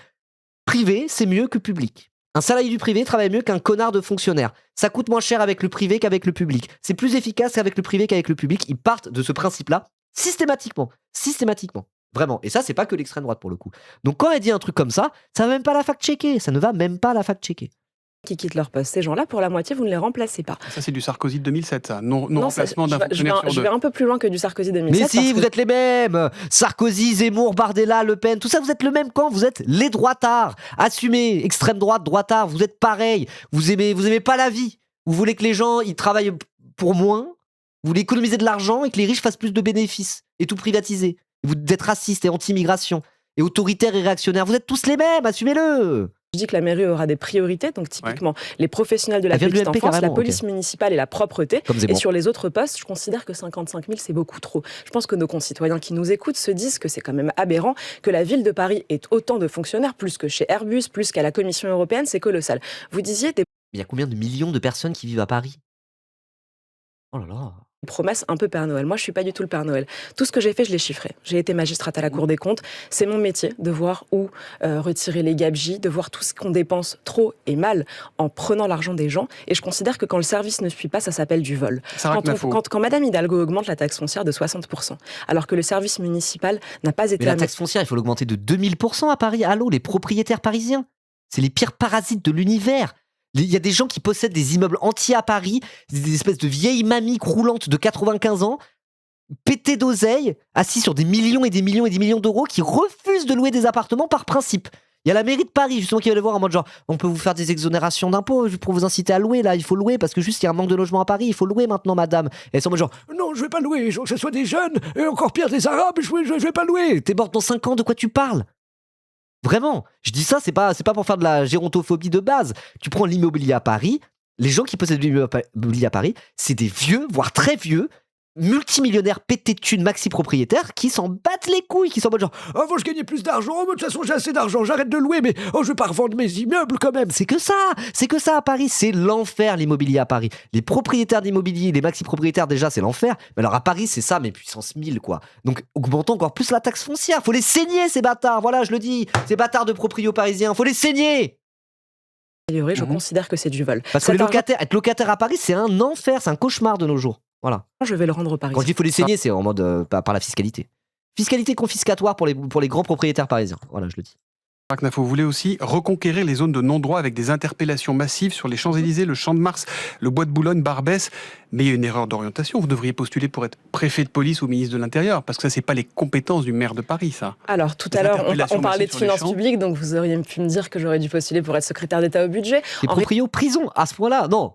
privé, c'est mieux que public. Un salarié du privé travaille mieux qu'un connard de fonctionnaire. Ça coûte moins cher avec le privé qu'avec le public. C'est plus efficace avec le privé qu'avec le public. Ils partent de ce principe-là systématiquement. Vraiment. Et ça, c'est pas que l'extrême droite pour le coup. Donc quand elle dit un truc comme ça va même pas la fact-checker. Ça ne va même pas la fact-checker. Qui quittent leur poste. Ces gens-là, pour la moitié, vous ne les remplacez pas. Ça, c'est du Sarkozy de 2007, ça. Non remplacement d'un je fonctionnaire sur deux. Je vais un peu plus loin que du Sarkozy 2007. Mais si, vous êtes les mêmes. Sarkozy, Zemmour, Bardella, Le Pen, tout ça, vous êtes le même camp. Vous êtes les droitards. Assumez, extrême droite, droitard. Vous êtes pareil. Vous aimez pas la vie. Vous voulez que les gens, ils travaillent pour moins. Vous voulez économiser de l'argent et que les riches fassent plus de bénéfices. Et tout privatiser. Et vous êtes raciste et anti-immigration. Et autoritaire et réactionnaire. Vous êtes tous les mêmes. Assumez-le. Je dis que la mairie aura des priorités, donc typiquement les professionnels de la petite enfance, la police municipale et la propreté. Et sur les autres postes, je considère que 55 000, c'est beaucoup trop. Je pense que nos concitoyens qui nous écoutent se disent que c'est quand même aberrant que la ville de Paris ait autant de fonctionnaires, plus que chez Airbus, plus qu'à la Commission européenne, c'est colossal. Vous disiez des... Il y a combien de millions de personnes qui vivent à Paris? Oh là là. Promesse un peu Père Noël. Moi, je suis pas du tout le Père Noël. Tout ce que j'ai fait, je l'ai chiffré. J'ai été magistrate à la Cour des comptes. C'est mon métier de voir où retirer les gabegies, de voir tout ce qu'on dépense trop et mal en prenant l'argent des gens. Et je considère que quand le service ne suit pas, ça s'appelle du vol. Quand Madame Hidalgo augmente la taxe foncière de 60%, alors que le service municipal n'a pas été... Mais la taxe foncière, il faut l'augmenter de 2000% à Paris. Allô, les propriétaires parisiens. C'est les pires parasites de l'univers. Il y a des gens qui possèdent des immeubles entiers à Paris, des espèces de vieilles mamies croulantes de 95 ans, pétées d'oseille, assis sur des millions et des millions et des millions d'euros, qui refusent de louer des appartements par principe. Il y a la mairie de Paris, justement, qui va les voir en mode genre, on peut vous faire des exonérations d'impôts pour vous inciter à louer, là, il faut louer, parce que juste, il y a un manque de logement à Paris, il faut louer maintenant, madame. Et elles sont en mode genre, non, je vais pas louer, que ce soit des jeunes, et encore pire, des arabes, je vais pas louer. T'es morte dans 5 ans, de quoi tu parles? Vraiment, je dis ça, c'est pas pour faire de la gérontophobie de base. Tu prends l'immobilier à Paris, les gens qui possèdent l'immobilier à Paris, c'est des vieux, voire très vieux, multimillionnaires pétés de thunes maxi-propriétaires qui s'en battent les couilles, qui sont en mode genre « Oh, faut que je gagne plus d'argent, de toute façon j'ai assez d'argent, j'arrête de louer, mais je vais pas revendre mes immeubles quand même !» C'est que ça à Paris, c'est l'enfer l'immobilier à Paris. Les propriétaires d'immobilier, les maxi-propriétaires déjà, c'est l'enfer, mais alors à Paris, c'est ça, mais puissance 1000 quoi. Donc augmentons encore plus la taxe foncière, faut les saigner ces bâtards, voilà, je le dis, ces bâtards de proprios parisiens, faut les saigner. Je considère que c'est du vol. Parce que être locataire à Paris, c'est un enfer, c'est un cauchemar de nos jours. Voilà. Je vais le rendre aux Parisiens. Quand je dis faut les saigner, c'est en mode par la fiscalité. Fiscalité confiscatoire pour les grands propriétaires parisiens. Voilà, je le dis. Knafo, vous voulez aussi reconquérir les zones de non-droit avec des interpellations massives sur les Champs-Élysées, le Champ de Mars, le Bois de Boulogne, Barbès. Mais il y a une erreur d'orientation. Vous devriez postuler pour être préfet de police ou ministre de l'Intérieur, parce que ça, c'est pas les compétences du maire de Paris, ça. Alors, tout Les à l'heure, interpellations on parlait de massives sur les finances champs. publiques, donc vous auriez pu me dire que j'aurais dû postuler pour être secrétaire d'État au budget. Les En proprio prison, à ce point-là, non.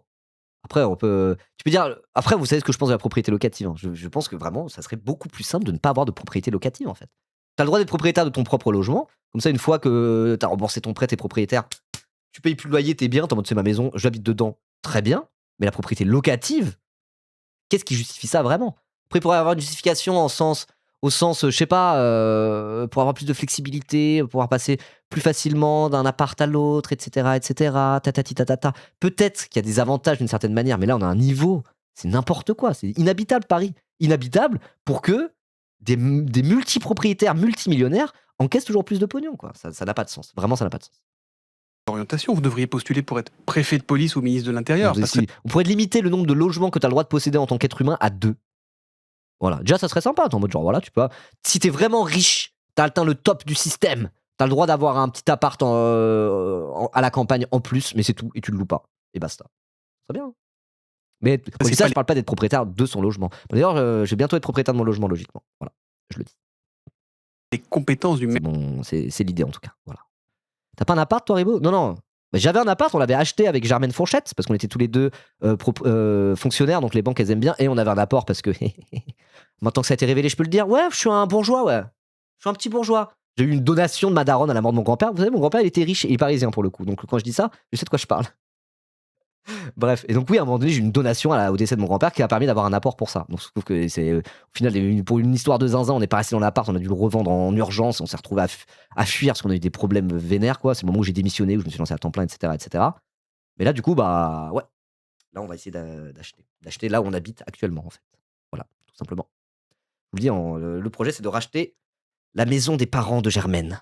Après, on peut. Tu peux dire. Après, vous savez ce que je pense de la propriété locative. Hein. Je pense que vraiment, ça serait beaucoup plus simple de ne pas avoir de propriété locative, en fait. Tu as le droit d'être propriétaire de ton propre logement. Comme ça, une fois que tu as remboursé ton prêt, t'es propriétaire, tu payes plus le loyer, t'es bien, t'es en mode c'est ma maison, j'habite dedans, très bien. Mais la propriété locative, qu'est-ce qui justifie ça vraiment? Après, il pourrait y avoir une justification au sens, je sais pas, pour avoir plus de flexibilité, pouvoir passer plus facilement d'un appart à l'autre, etc., etc., tatati tatata. Peut-être qu'il y a des avantages d'une certaine manière, mais là, on a un niveau, c'est n'importe quoi, c'est inhabitable Paris. Inhabitable pour que des multipropriétaires, multimillionnaires encaissent toujours plus de pognon, quoi. Ça n'a pas de sens. Vraiment, ça n'a pas de sens. Orientation, vous devriez postuler pour être préfet de police ou ministre de l'Intérieur. Donc, parce que on pourrait limiter le nombre de logements que tu as le droit de posséder en tant qu'être humain à 2. Voilà. Déjà, ça serait sympa. T'es en mode genre, voilà, tu peux. Si t'es vraiment riche, t'as atteint le top du système, t'as le droit d'avoir un petit appart à la campagne en plus, mais c'est tout, et tu le loues pas. Et basta. C'est bien. Mais quand je dis ça, je parle pas d'être propriétaire de son logement. D'ailleurs, je vais bientôt être propriétaire de mon logement, logiquement. Voilà, je le dis. les compétences du maire. Bon, c'est l'idée en tout cas. Voilà. T'as pas un appart, toi, Ribo? Non, non. Bah, j'avais un appart, on l'avait acheté avec Germaine Fourchette, parce qu'on était tous les deux fonctionnaires, donc les banques elles aiment bien, et on avait un apport parce que maintenant que ça a été révélé, je peux le dire. Ouais, je suis un bourgeois, ouais. Je suis un petit bourgeois. J'ai eu une donation de ma daronne à la mort de mon grand-père. Vous savez, mon grand-père, il était riche et parisien pour le coup. Donc quand je dis ça, je sais de quoi je parle. Bref, et donc oui, à un moment donné, j'ai eu une donation au décès de mon grand-père qui a permis d'avoir un apport pour ça. Donc je trouve que c'est au final pour une histoire de zinzin, on n'est pas resté dans l'appart, on a dû le revendre en urgence, on s'est retrouvé à fuir parce qu'on a eu des problèmes vénères, quoi. C'est le moment où j'ai démissionné, où je me suis lancé à temps plein, etc., etc. Mais là, du coup, bah ouais, là on va essayer d'acheter là où on habite actuellement, en fait. Voilà, tout simplement. Je vous le dis, le projet, c'est de racheter la maison des parents de Germaine.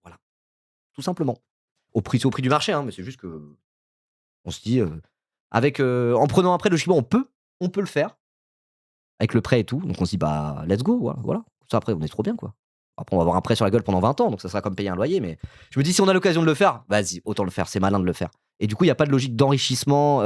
Voilà, tout simplement. Au prix du marché, hein, mais c'est juste que on se dit, en prenant un prêt, logiquement, on peut le faire, avec le prêt et tout. Donc on se dit, bah, let's go, voilà. Ça, après, on est trop bien, quoi. Après, on va avoir un prêt sur la gueule pendant 20 ans, donc ça sera comme payer un loyer. Mais je me dis, si on a l'occasion de le faire, vas-y, autant le faire. C'est malin de le faire. Et du coup, il n'y a pas de logique d'enrichissement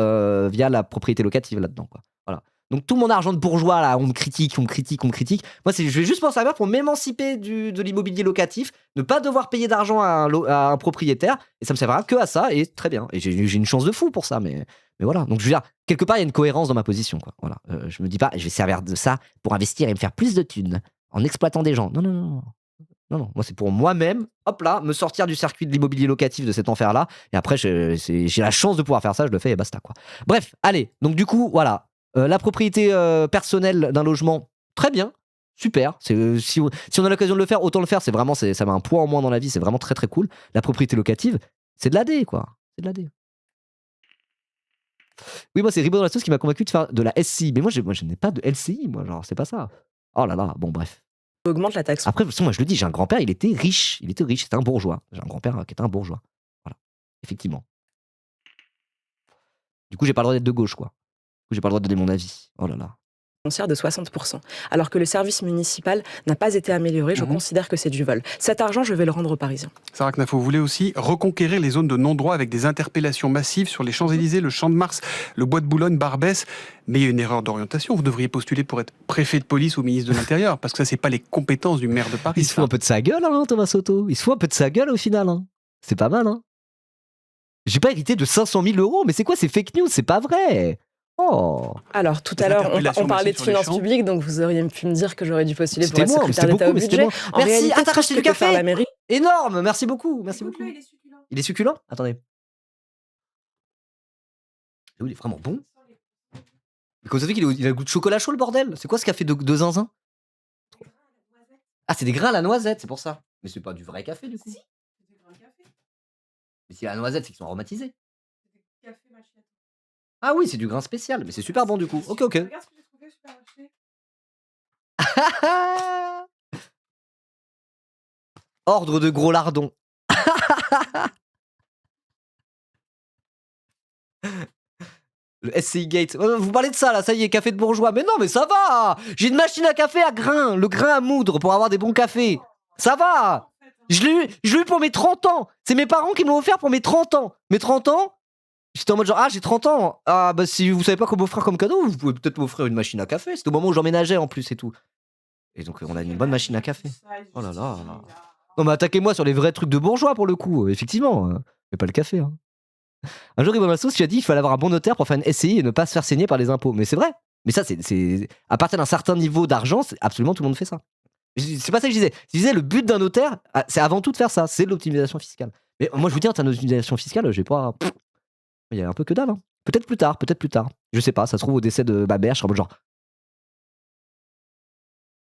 via la propriété locative là-dedans, quoi. Voilà. Donc tout mon argent de bourgeois, là, on me critique. Moi, je vais juste m'en servir pour m'émanciper de l'immobilier locatif, ne pas devoir payer d'argent à un propriétaire, et ça me servira que à ça, et très bien. Et j'ai une chance de fou pour ça, mais voilà. Donc je veux dire, quelque part, il y a une cohérence dans ma position, quoi. Voilà. Je me dis pas, je vais servir de ça pour investir et me faire plus de thunes en exploitant des gens. Non. Moi, c'est pour moi-même, hop là, me sortir du circuit de l'immobilier locatif de cet enfer-là, et après, j'ai la chance de pouvoir faire ça, je le fais, et basta, quoi. Bref, allez, donc du coup, voilà. La propriété personnelle d'un logement, très bien, super. Si on a l'occasion de le faire, autant le faire. Ça met un poids en moins dans la vie. C'est vraiment très très cool. La propriété locative, c'est de l'AD, quoi. C'est de l'AD. Oui, moi c'est Ribo dans la sauce qui m'a convaincu de faire de la SCI. Mais moi je n'ai pas de LCI, moi, genre c'est pas ça. Oh là là, bon bref. Augmente la taxe. Après, moi je le dis, j'ai un grand-père, il était riche, c'était un bourgeois. J'ai un grand-père qui était un bourgeois. Voilà, effectivement. Du coup, j'ai pas le droit d'être de gauche, quoi. J'ai pas le droit de donner mon avis. Oh là là. Foncière de 60%. Alors que le service municipal n'a pas été amélioré, je considère que c'est du vol. Cet argent, je vais le rendre aux Parisiens. Sarah Knafo, vous voulez aussi reconquérir les zones de non-droit avec des interpellations massives sur les Champs-Élysées, le Champ de Mars, le Bois de Boulogne, Barbès. Mais il y a une erreur d'orientation. Vous devriez postuler pour être préfet de police ou ministre de l'Intérieur, parce que ça, c'est pas les compétences du maire de Paris. Il se fout un peu de sa gueule, hein, Thomas Soto. Il se fout un peu de sa gueule au final. Hein. C'est pas mal, hein. J'ai pas hérité de 500 000 €, mais c'est quoi ces fake news? C'est pas vrai. Oh. Alors, tout à l'heure, on parlait de finances publiques, donc vous auriez pu me dire que j'aurais dû postuler pour être secrétaire d'État au budget. Merci. Ah, t'as racheté du café? La mairie. Énorme, merci beaucoup. Il est succulent? Attendez. Il est vraiment bon. Mais comme ça fait qu'il a le goût de chocolat chaud, le bordel? C'est quoi ce café de zinzin? Ah, c'est des grains à la noisette, c'est pour ça. Mais c'est pas du vrai café, du coup. Mais si la noisette, c'est qu'ils sont aromatisés. Ah oui, c'est du grain spécial, mais c'est super bon du coup. Ok. Regarde ce que j'ai trouvé super marché. Ordre de gros lardons. Le SCI Gate. Vous parlez de ça là, ça y est, café de bourgeois. Mais non, mais ça va. J'ai une machine à café à grains, le grain à moudre pour avoir des bons cafés. Ça va. Je l'ai eu pour mes 30 ans. C'est mes parents qui me l'ont offert pour mes 30 ans. Mes 30 ans, j'étais en mode genre, ah, j'ai 30 ans. Ah, bah, si vous savez pas quoi m'offrir comme cadeau, vous pouvez peut-être m'offrir une machine à café. C'était au moment où j'emménageais en plus et tout. Et donc, on a une bonne machine à café. Oh là là. Non, mais attaquez-moi sur les vrais trucs de bourgeois pour le coup, effectivement. Mais pas le café. Hein. Un jour, Ivan Massos, tu as dit qu'il fallait avoir un bon notaire pour faire une SCI et ne pas se faire saigner par les impôts. Mais c'est vrai. Mais ça, c'est à partir d'un certain niveau d'argent, absolument tout le monde fait ça. C'est pas ça que je disais. Je disais le but d'un notaire, c'est avant tout de faire ça, c'est l'optimisation fiscale. Mais moi, je vous dis, en termes d'optimisation fiscale, j'ai pas. Il y a un peu que dalle. Hein. Peut-être plus tard. Je sais pas, ça se trouve au décès de ma mère, je serai genre.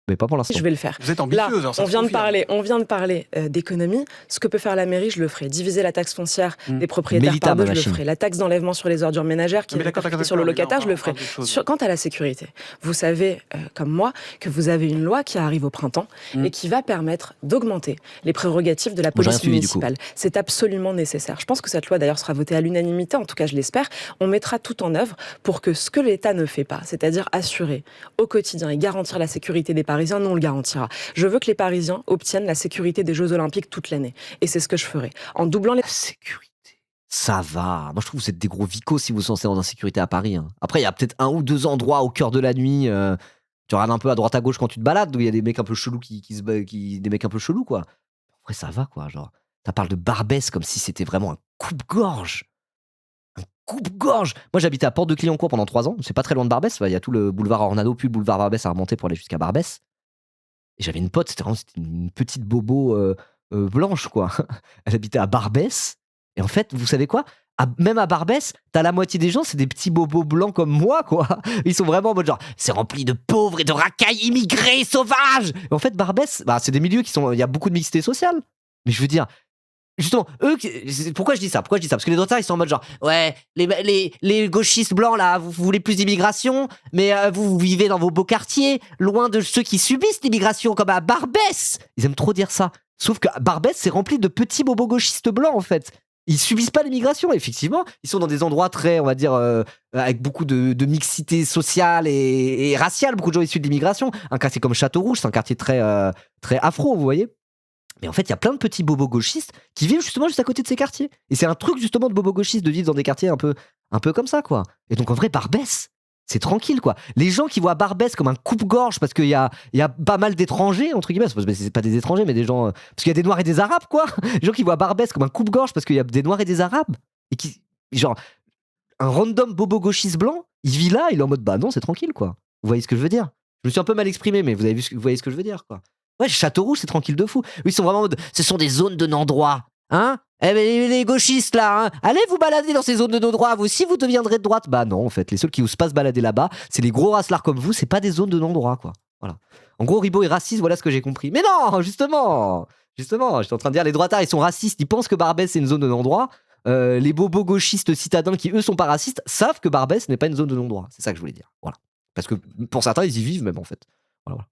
Mais pas pour l'instant. Je vais le faire. Vous êtes Là, ambitieuse. Alors ça on se vient de confirme. parler d'économie. Ce que peut faire la mairie, je le ferai. Diviser la taxe foncière des propriétaires Mélita, par deux, ma je le machine. ferai. La taxe d'enlèvement sur les ordures ménagères qui Mais est d'accord, répercutée sur le d'accord, locataire, mais je là, le ferai. on parle d'autre chose. Quant à la sécurité, vous savez, comme moi, que vous avez une loi qui arrive au printemps et qui va permettre d'augmenter les prérogatives de la J'ai rien police suivi, du coup. municipale. C'est absolument nécessaire. Je pense que cette loi, d'ailleurs, sera votée à l'unanimité, en tout cas, je l'espère. On mettra tout en œuvre pour que ce que l'État ne fait pas, c'est-à-dire assurer au quotidien et garantir la sécurité des Parisiens, nous, on le garantira. Je veux que les Parisiens obtiennent la sécurité des Jeux Olympiques toute l'année. Et c'est ce que je ferai. En doublant les... La sécurité. Ça va. Moi, je trouve que vous êtes des gros vicos si vous censez dans l'insécurité à Paris. Hein. Après, il y a peut-être un ou deux endroits au cœur de la nuit. Tu regardes un peu à droite à gauche quand tu te balades, où il y a des mecs un peu chelous des mecs un peu chelous, quoi. Après, ça va, quoi. Genre, ça parle de Barbès comme si c'était vraiment un coupe-gorge. Un coupe-gorge. Moi, j'habitais à Porte de Clignancourt pendant 3 ans. C'est pas très loin de Barbès. Il y a tout le boulevard Ornano, puis le boulevard Barbès à remonter pour aller jusqu'à Barbès. Et j'avais une pote, c'était une petite bobo blanche, quoi. Elle habitait à Barbès. Et en fait, vous savez quoi? Même à Barbès, t'as la moitié des gens, c'est des petits bobos blancs comme moi, quoi. Ils sont vraiment en mode genre, c'est rempli de pauvres et de racailles immigrés sauvages. Et en fait, Barbès, bah, c'est des milieux qui sont. Il y a beaucoup de mixité sociale. Mais je veux dire. Justement, pourquoi je dis ça? Parce que les droitards, ils sont en mode genre, ouais, les gauchistes blancs, là, vous voulez plus d'immigration, mais vous vivez dans vos beaux quartiers, loin de ceux qui subissent l'immigration, comme à Barbès. Ils aiment trop dire ça. Sauf que Barbès, c'est rempli de petits bobos gauchistes blancs, en fait. Ils subissent pas l'immigration, effectivement. Ils sont dans des endroits très, on va dire, avec beaucoup de mixité sociale et raciale, beaucoup de gens issus de l'immigration. Un quartier comme Château-Rouge, c'est un quartier très, très afro, vous voyez. Mais en fait, il y a plein de petits bobos gauchistes qui vivent justement juste à côté de ces quartiers. Et c'est un truc justement de bobos gauchistes de vivre dans des quartiers un peu comme ça, quoi. Et donc en vrai, Barbès, c'est tranquille, quoi. Les gens qui voient Barbès comme un coupe-gorge parce qu'il y a pas mal d'étrangers, entre guillemets, c'est pas des étrangers, mais des gens... parce qu'il y a des Noirs et des Arabes, quoi. Les gens qui voient Barbès comme un coupe-gorge parce qu'il y a des Noirs et des Arabes. Et qui... Genre, un random bobo gauchiste blanc, il vit là, il est en mode, bah non, c'est tranquille, quoi. Vous voyez ce que je veux dire? Je me suis un peu mal exprimé, mais vous voyez ce que je veux dire, quoi. Ouais, Château-Rouge, c'est tranquille de fou. Eux, ils sont vraiment en mode, ce sont des zones de non-droit. Hein? Eh ben, les gauchistes, là, hein, allez vous balader dans ces zones de non-droit. Vous aussi, vous deviendrez de droite. Bah non, en fait, les seuls qui osent pas se balader là-bas, c'est les gros racelards comme vous, c'est pas des zones de non-droit, quoi. Voilà. En gros, Ribot est raciste, voilà ce que j'ai compris. Mais non, justement, j'étais en train de dire, les droitards, ils sont racistes, ils pensent que Barbès, c'est une zone de non-droit. Les bobos gauchistes citadins qui, eux, sont pas racistes, savent que Barbès n'est pas une zone de non-droit. C'est ça que je voulais dire. Voilà. Parce que pour certains, ils y vivent même, en fait. Voilà.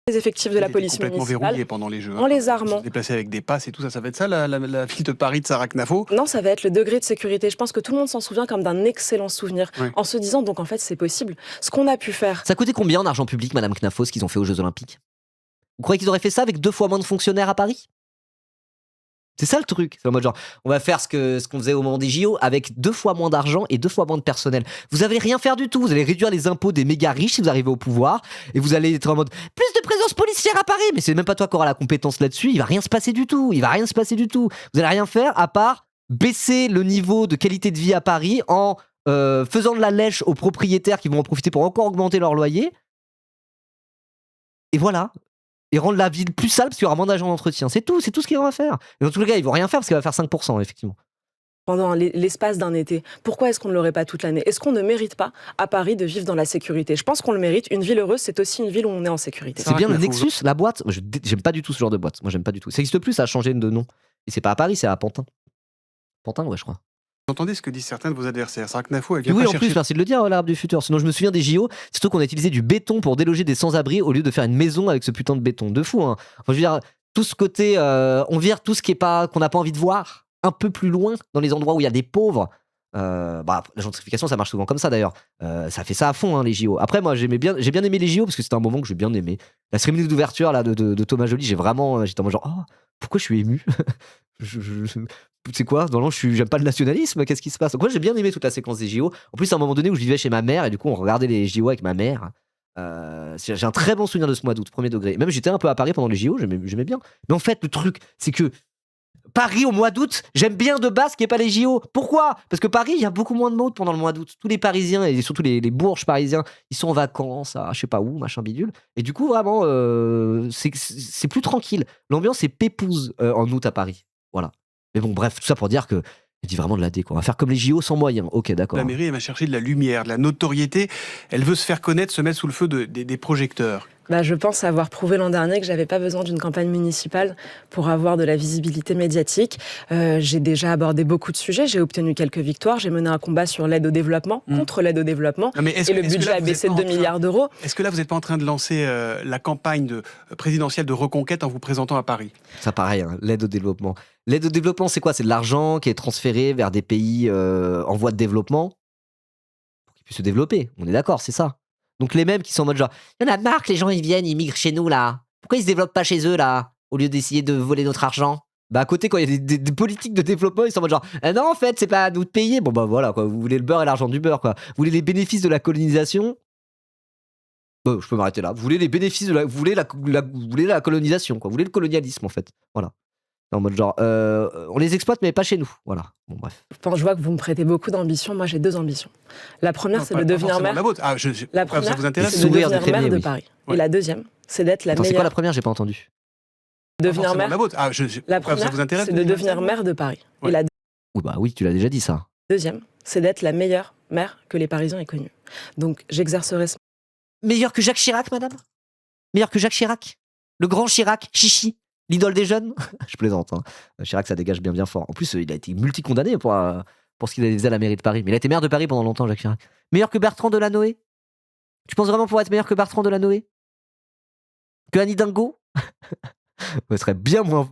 Les effectifs de la Il était police complètement municipale. verrouillé pendant les Jeux. En les armant. Se déplacer avec des passes et tout ça, ça va être ça la ville de Paris de Sarah Knafo. Non, ça va être le degré de sécurité. Je pense que tout le monde s'en souvient comme d'un excellent souvenir, Ouais. en se disant donc en fait c'est possible. Ce qu'on a pu faire. Ça coûtait combien en argent public, Madame Knafo, ce qu'ils ont fait aux Jeux Olympiques? Vous croyez qu'ils auraient fait ça avec 2 fois moins de fonctionnaires à Paris? C'est ça le truc. C'est en mode genre, on va faire ce qu'on faisait au moment des JO avec 2 fois moins d'argent et 2 fois moins de personnel. Vous allez rien faire du tout. Vous allez réduire les impôts des méga riches si vous arrivez au pouvoir et vous allez être en mode plus de présence policière à Paris. Mais c'est même pas toi qui auras la compétence là-dessus. Il va rien se passer du tout. Vous allez rien faire à part baisser le niveau de qualité de vie à Paris en faisant de la lèche aux propriétaires qui vont en profiter pour encore augmenter leur loyer. Et voilà. Et rendre la ville plus sale parce qu'il y aura moins d'agents d'entretien. C'est tout ce qu'ils vont faire. Et dans tous les cas, ils vont rien faire parce qu'il va faire 5%, effectivement. Pendant l'espace d'un été. Pourquoi est-ce qu'on ne l'aurait pas toute l'année? Est-ce qu'on ne mérite pas à Paris de vivre dans la sécurité? Je pense qu'on le mérite. Une ville heureuse, c'est aussi une ville où on est en sécurité. C'est bien le Knafo. Nexus, la boîte. Moi, j'aime pas du tout ce genre de boîte. Moi, j'aime pas du tout. Ça existe plus, ça a changé de nom. Et c'est pas à Paris, c'est à Pantin. Pantin, ouais, je crois. Vous entendez ce que disent certains de vos adversaires? Sarah Knafo, elle vient Oui, pas en chercher. plus, merci de le dire, l'arabe du futur. Sinon, je me souviens des JO, c'est surtout qu'on a utilisé du béton pour déloger des sans-abri au lieu de faire une maison avec ce putain de béton. De fou, hein. Enfin, je veux dire, tout ce côté, on vire tout ce qui est pas, qu'on n'a pas envie de voir un peu plus loin, dans les endroits où il y a des pauvres. La gentrification, ça marche souvent comme ça d'ailleurs. Ça fait ça à fond, hein, les JO. Après, moi, j'ai bien aimé les JO parce que c'était un moment que j'ai bien aimé. La cérémonie d'ouverture là de Thomas Joly, j'étais en mode genre, oh, pourquoi je suis ému? C'est quoi? Non, j'aime pas le nationalisme, qu'est-ce qui se passe? Donc, moi, j'ai bien aimé toute la séquence des JO. En plus, à un moment donné où je vivais chez ma mère et du coup, on regardait les JO avec ma mère. J'ai un très bon souvenir de ce mois d'août, premier degré. Même j'étais un peu à Paris pendant les JO, j'aimais bien. Mais en fait, le truc, c'est que Paris au mois d'août, j'aime bien de base qu'il n'y ait pas les JO. Pourquoi? Parce que Paris, il y a beaucoup moins de monde pendant le mois d'août. Tous les Parisiens et surtout les bourges parisiens, ils sont en vacances à je sais pas où, machin bidule. Et du coup, vraiment, c'est plus tranquille. L'ambiance est pépouse en août à Paris. Voilà. Mais bon, bref, tout ça pour dire que il dit vraiment de la dé, quoi. On va faire comme les JO sans moyens. Ok, d'accord. La mairie, elle va chercher de la lumière, de la notoriété. Elle veut se faire connaître, se mettre sous le feu des projecteurs. Je pense avoir prouvé l'an dernier que j'avais pas besoin d'une campagne municipale pour avoir de la visibilité médiatique. J'ai déjà abordé beaucoup de sujets, j'ai obtenu quelques victoires, j'ai mené un combat sur l'aide au développement, contre l'aide au développement, et le budget a baissé de 2 milliards d'euros. Est-ce que là, vous n'êtes pas en train de lancer la campagne présidentielle de reconquête en vous présentant à Paris? Ça pareil, hein, l'aide au développement. L'aide au développement, c'est quoi? C'est de l'argent qui est transféré vers des pays en voie de développement pour qu'ils puissent se développer. On est d'accord, c'est ça. Donc les mêmes qui sont en mode genre, il y en a marre que les gens ils viennent, ils migrent chez nous là. Pourquoi ils se développent pas chez eux là, au lieu d'essayer de voler notre argent? À côté, quand il y a des politiques de développement, ils sont en mode genre, non, en fait, c'est pas à nous de payer. Bon, voilà, quoi. Vous voulez le beurre et l'argent du beurre, quoi. Vous voulez les bénéfices de la colonisation? Je peux m'arrêter là. Vous voulez les bénéfices vous voulez la colonisation, quoi. Vous voulez le colonialisme, en fait. Voilà. En mode genre, on les exploite, mais pas chez nous. Voilà. Bon, bref. Je vois que vous me prêtez beaucoup d'ambitions. Moi, j'ai 2 ambitions. La première, c'est de devenir maire. La première, ça vous intéresse? C'est de devenir maire de Paris. Et la deuxième, c'est d'être la meilleure. C'est quoi la première? J'ai pas entendu. Devenir maire. La première, ça vous intéresse? C'est de devenir maire de Paris. Et la oui, tu l'as déjà dit ça. deuxième, c'est d'être la meilleure maire que les Parisiens aient connue. Donc, j'exercerai ce... Meilleur que Jacques Chirac, madame? Meilleur que Jacques Chirac? Le grand Chirac, Chichi? L'idole des jeunes? Je plaisante. Hein. Chirac, ça dégage bien fort. En plus, il a été multi-condamné pour ce qu'il faisait à la mairie de Paris. Mais il a été maire de Paris pendant longtemps, Jacques Chirac. Meilleur que Bertrand Delanoë? Tu penses vraiment pouvoir être meilleur que Bertrand Delanoë? Que Anne Hidalgo? Elle serait bien moins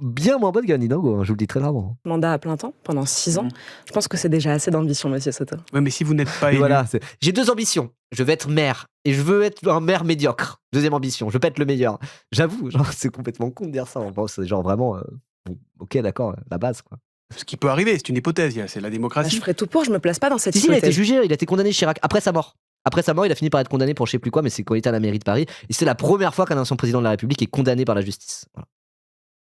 bonne qu'Anne Hidalgo, hein, je vous le dis très clairement. Mandat à plein temps, pendant 6 ans. Je pense que c'est déjà assez d'ambition, monsieur Soto. Ouais, mais si vous n'êtes pas élu... Voilà, j'ai 2 ambitions. Je veux être maire et je veux être un maire médiocre. Deuxième ambition, je veux pas être le meilleur. J'avoue, genre, c'est complètement con de dire ça. C'est genre vraiment... bon, ok, d'accord, la base, quoi. Ce qui peut arriver, c'est une hypothèse, c'est la démocratie. Je ferai tout pour, je me place pas dans cette hypothèse. Il a été jugé, il a été condamné Chirac après sa mort. Après sa mort, il a fini par être condamné pour je sais plus quoi, mais c'est quand il était à la mairie de Paris. Et c'est la première fois qu'un ancien président de la République est condamné par la justice. Voilà.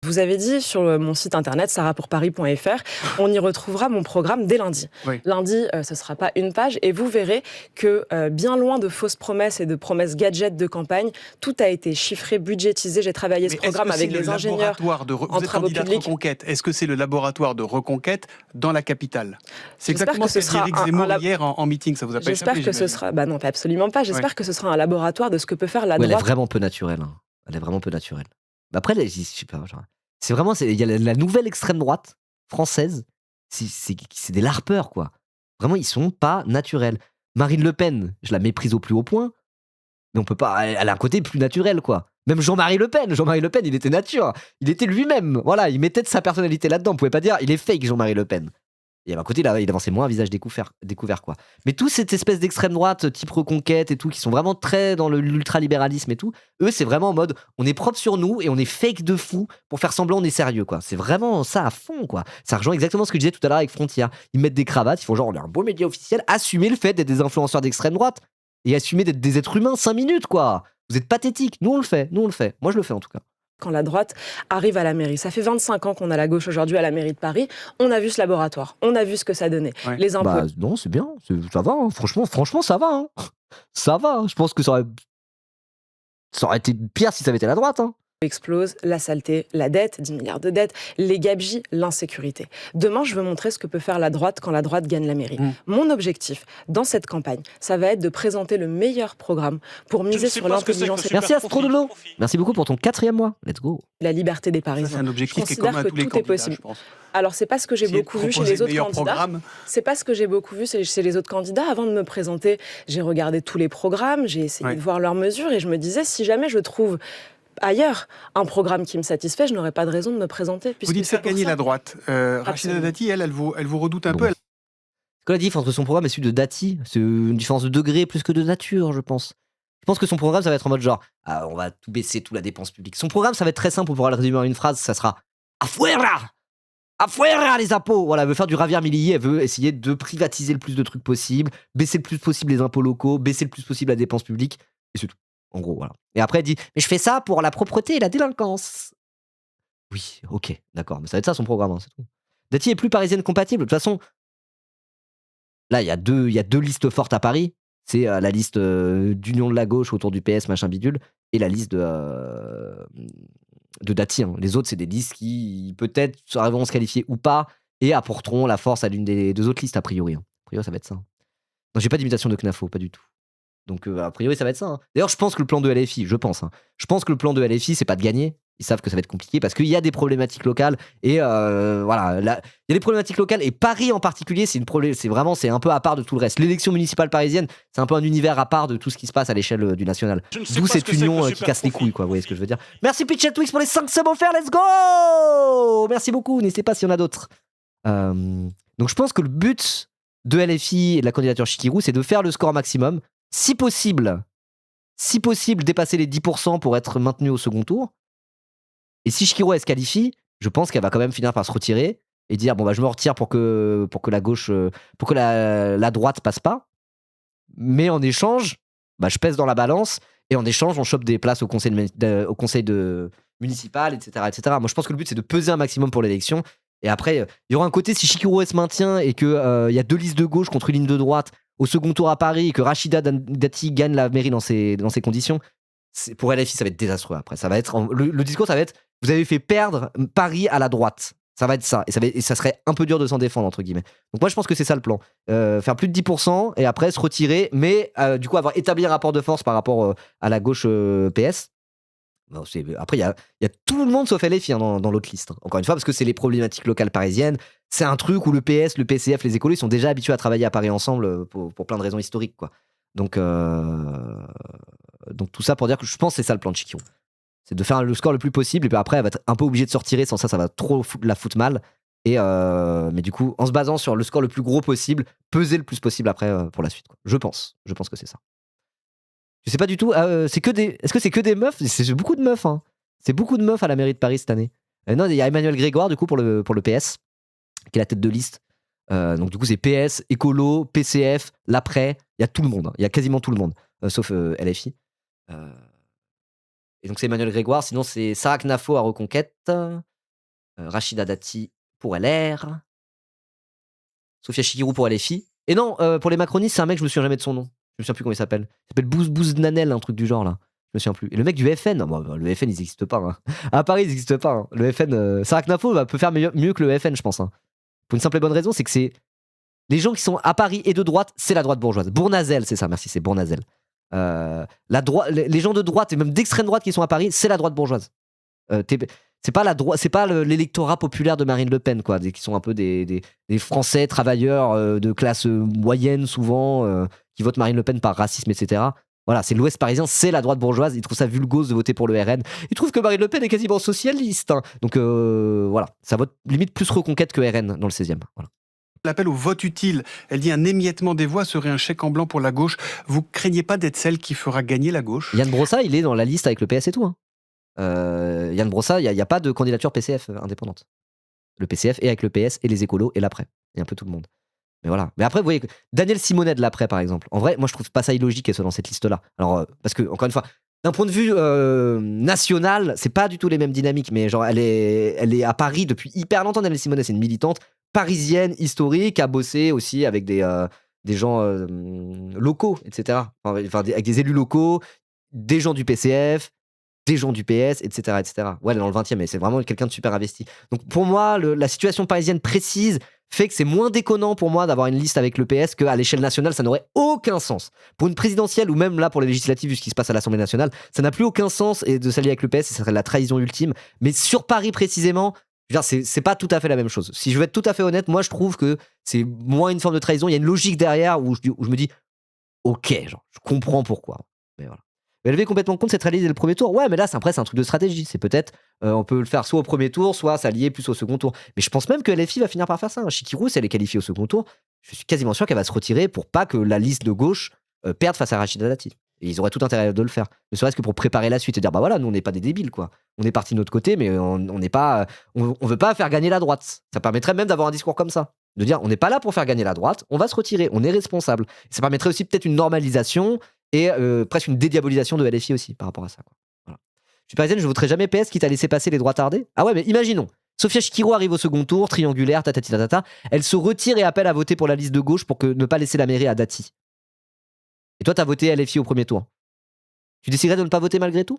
Vous avez dit sur mon site internet sarahpourparis.fr, on y retrouvera mon programme dès lundi. Oui. Lundi, ce ne sera pas une page et vous verrez que bien loin de fausses promesses et de promesses gadgets de campagne, tout a été chiffré, budgétisé. J'ai travaillé ce programme avec les ingénieurs en travaux publics. Reconquête. Est-ce que c'est le laboratoire de reconquête dans la capitale? C'est exactement ce qu'a dit Éric Zemmour hier en meeting, ça vous a pas échappé? J'espère que ce sera... non, absolument pas. J'espère que ce sera un laboratoire de ce que peut faire la droite. Elle est vraiment peu naturelle. Hein. Elle est vraiment peu naturelle. Après, je sais pas, genre... C'est vraiment, il y a la nouvelle extrême droite française, c'est des larpeurs, quoi. Vraiment, ils sont pas naturels. Marine Le Pen, je la méprise au plus haut point, mais on peut pas, elle a un côté plus naturel, quoi. Même Jean-Marie Le Pen, il était nature, il était lui-même, voilà, il mettait de sa personnalité là-dedans, on pouvait pas dire, il est fake Jean-Marie Le Pen. Et à côté, là, il avançait moins à visage découvert, quoi. Mais toute cette espèce d'extrême droite, type reconquête et tout, qui sont vraiment très dans l'ultralibéralisme et tout, eux, c'est vraiment en mode, on est propre sur nous et on est fake de fou pour faire semblant on est sérieux, quoi. C'est vraiment ça à fond, quoi. Ça rejoint exactement ce que je disais tout à l'heure avec Frontières. Ils mettent des cravates, ils font genre, on est un beau média officiel, assumez le fait d'être des influenceurs d'extrême droite et assumez d'être des êtres humains 5 minutes, quoi. Vous êtes pathétiques. Nous, on le fait. Moi, je le fais en tout cas. Quand la droite arrive à la mairie. Ça fait 25 ans qu'on a la gauche aujourd'hui à la mairie de Paris. On a vu ce laboratoire, on a vu ce que ça donnait. Ouais. Les impôts. Non, c'est bien, ça va. Hein. Franchement, ça va. Hein. Ça va. Je pense que ça aurait été pire si ça avait été la droite. Hein. Explose, la saleté, la dette, 10 milliards de dettes, les gabegies, l'insécurité. Demain, je veux montrer ce que peut faire la droite quand la droite gagne la mairie. Mon objectif, dans cette campagne, ça va être de présenter le meilleur programme pour miser sur l'intelligence. Merci Astrodolo. Merci beaucoup pour ton 4e mois. Let's go. La liberté des Parisiens. Ça, c'est un objectif qui est considère commun à que tous les tout est candidats, possible. je pense. Alors, c'est pas ce que j'ai beaucoup vu chez les autres candidats. C'est pas ce que j'ai beaucoup vu chez les autres candidats. Avant de me présenter, j'ai regardé tous les programmes, j'ai essayé de voir leurs mesures et je me disais, si jamais je trouve ailleurs un programme qui me satisfait, je n'aurais pas de raison de me présenter. Vous dites faire gagner la droite. Rachida Dati, elle vous redoute un peu. C'est quoi la différence entre son programme et celui de Dati? C'est une différence de degré plus que de nature, je pense. Je pense que son programme, ça va être en mode genre, on va tout baisser, toute la dépense publique. Son programme, ça va être très simple pour pouvoir le résumer en une phrase, ça sera Afuera! Afuera les impôts! Voilà, elle veut faire du Javier Milei, elle veut essayer de privatiser le plus de trucs possible, baisser le plus possible les impôts locaux, baisser le plus possible la dépense publique, et c'est tout. En gros, voilà. Et après, elle dit, mais je fais ça pour la propreté et la délinquance. Oui, ok, d'accord, mais ça va être ça son programme, hein, c'est tout. Dati est plus parisienne compatible. De toute façon, là, il y a deux listes fortes à Paris. C'est la liste d'union de la gauche autour du PS, machin bidule, et la liste de Dati. Hein. Les autres, c'est des listes qui peut-être arriveront à se qualifier ou pas, et apporteront la force à l'une des deux autres listes, a priori. Hein. A priori, ça va être ça. Non, j'ai pas d'imitation de Knafo, pas du tout. Donc, a priori, ça va être ça. Hein. D'ailleurs, je pense que le plan de LFI, je pense que le plan de LFI, c'est pas de gagner. Ils savent que ça va être compliqué parce qu'il y a des problématiques locales et voilà, il y a des problématiques locales et Paris en particulier, c'est un peu à part de tout le reste. L'élection municipale parisienne, c'est un peu un univers à part de tout ce qui se passe à l'échelle du national. D'où cette union qui casse les couilles, quoi. Vous voyez ce que je veux dire. Merci Pitchet Twix pour les 5 subs offerts, let's go. Merci beaucoup. N'hésitez pas s'il y en a d'autres. Donc je pense que le but de LFI et de la candidature Chikirou, c'est de faire le score maximum, si possible dépasser les 10% pour être maintenu au second tour. Et si Chikirou elle se qualifie, je pense qu'elle va quand même finir par se retirer et dire bon bah je me retire pour que la gauche, pour que la droite passe pas. Mais en échange, bah je pèse dans la balance et en échange on chope des places au conseil municipal, etc., etc. Moi je pense que le but c'est de peser un maximum pour l'élection. Et après il y aura un côté si Chikirou elle se maintient et que il y a deux listes de gauche contre une ligne de droite au second tour à Paris et que Rachida Dati gagne la mairie dans ces conditions. Pour LFI, ça va être désastreux après. Ça va être le discours, ça va être vous avez fait perdre Paris à la droite. Ça va être ça. Et ça serait un peu dur de s'en défendre, entre guillemets. Donc moi, je pense que c'est ça le plan. Faire plus de 10% et après se retirer, mais du coup, avoir établi un rapport de force par rapport à la gauche PS. Bon, après, il y a tout le monde sauf LFI hein, dans l'autre liste. Hein. Encore une fois, parce que c'est les problématiques locales parisiennes. C'est un truc où le PS, le PCF, les écolos, ils sont déjà habitués à travailler à Paris ensemble pour plein de raisons historiques, quoi. Donc tout ça pour dire que je pense que c'est ça le plan de Chikirou. C'est de faire le score le plus possible et puis après elle va être un peu obligée de se retirer, sans ça va trop la foutre mal. Et mais du coup, en se basant sur le score le plus gros possible, peser le plus possible après pour la suite. Quoi. Je pense que c'est ça. Je sais pas du tout. Est-ce que c'est que des meufs? C'est beaucoup de meufs. Hein. C'est beaucoup de meufs à la mairie de Paris cette année. Non, il y a Emmanuel Grégoire du coup pour le PS, qui est la tête de liste. Donc du coup c'est PS, écolo, PCF, l'après, il y a tout le monde, il y a quasiment tout le monde, sauf LFI. Et donc c'est Emmanuel Grégoire, sinon c'est Sarah Knafo à Reconquête, Rachida Dati pour LR, Sophia Chikirou pour LFI. Et non, pour les macronistes, c'est un mec, je me souviens jamais de son nom. Je me souviens plus comment il s'appelle. Il s'appelle Bouznanel, un truc du genre là. Je me souviens plus. Et le mec du FN, non, le FN, ils n'existent pas. Hein. À Paris, ils n'existent pas. Hein. Le FN, Sarah Knafo peut faire mieux que le FN, je pense. Hein. Pour une simple et bonne raison, c'est que c'est les gens qui sont à Paris et de droite, c'est la droite bourgeoise. Bournazel, c'est ça, merci, c'est Bournazel. Les gens de droite et même d'extrême droite qui sont à Paris, c'est la droite bourgeoise. C'est pas l'électorat populaire de Marine Le Pen, quoi, qui sont un peu des Français travailleurs de classe moyenne souvent, qui votent Marine Le Pen par racisme, etc. Voilà, c'est l'Ouest parisien, c'est la droite bourgeoise. Ils trouvent ça vulgose de voter pour le RN. Ils trouvent que Marine Le Pen est quasiment socialiste. Hein. Donc voilà, ça vote limite plus Reconquête que RN dans le 16e. Voilà. L'appel au vote utile, elle dit un émiettement des voix serait un chèque en blanc pour la gauche. Vous craignez pas d'être celle qui fera gagner la gauche? Yann Brossa, il est dans la liste avec le PS et tout. Hein. Yann Brossa, il n'y a pas de candidature PCF indépendante. Le PCF est avec le PS et les écolos et l'après. Et un peu tout le monde. Mais voilà. Mais après, vous voyez, Daniel Simonet de l'après, par exemple. En vrai, moi, je trouve pas ça illogique qu'elle soit dans cette liste-là. Alors, parce que, encore une fois, d'un point de vue national, c'est pas du tout les mêmes dynamiques. Mais genre, elle est à Paris depuis hyper longtemps. Daniel Simonet, c'est une militante parisienne, historique, a bossé aussi avec des gens locaux, etc. Enfin, avec des élus locaux, des gens du PCF, des gens du PS, etc., etc. Ouais, elle est dans le 20e, mais c'est vraiment quelqu'un de super investi. Donc pour moi, la situation parisienne précise fait que c'est moins déconnant pour moi d'avoir une liste avec le PS qu'à l'échelle nationale, ça n'aurait aucun sens. Pour une présidentielle ou même là pour les législatives, vu ce qui se passe à l'Assemblée nationale, ça n'a plus aucun sens et de s'allier avec le PS, ça serait la trahison ultime. Mais sur Paris précisément, je veux dire, c'est pas tout à fait la même chose. Si je veux être tout à fait honnête, moi je trouve que c'est moins une forme de trahison. Il y a une logique derrière où je me dis, ok, genre, je comprends pourquoi. Mais voilà. Elle avait complètement contre cette réalité dès le premier tour. Ouais, mais là, c'est un truc de stratégie. C'est peut-être, on peut le faire soit au premier tour, soit s'allier plus au second tour. Mais je pense même que LFI va finir par faire ça. Hein. Chikirou, si elle est qualifiée au second tour, je suis quasiment sûr qu'elle va se retirer pour pas que la liste de gauche perde face à Rachida Dati. Et ils auraient tout intérêt de le faire. Ne serait-ce que pour préparer la suite et dire, bah voilà, nous, on n'est pas des débiles, quoi. On est parti de notre côté, mais on n'est pas, on veut pas faire gagner la droite. Ça permettrait même d'avoir un discours comme ça. De dire, on n'est pas là pour faire gagner la droite, on va se retirer, on est responsable. Ça permettrait aussi peut-être une normalisation et presque une dédiabolisation de LFI aussi par rapport à ça. Quoi. Voilà. Je suis parisienne, je voterai jamais PS quitte à laisser passer les droits tardés. Ah ouais, mais imaginons. Sophia Chikirou arrive au second tour, triangulaire, tatati tatata. Elle se retire et appelle à voter pour la liste de gauche pour ne pas laisser la mairie à Dati. Et toi, t'as voté LFI au premier tour. Tu déciderais de ne pas voter malgré tout?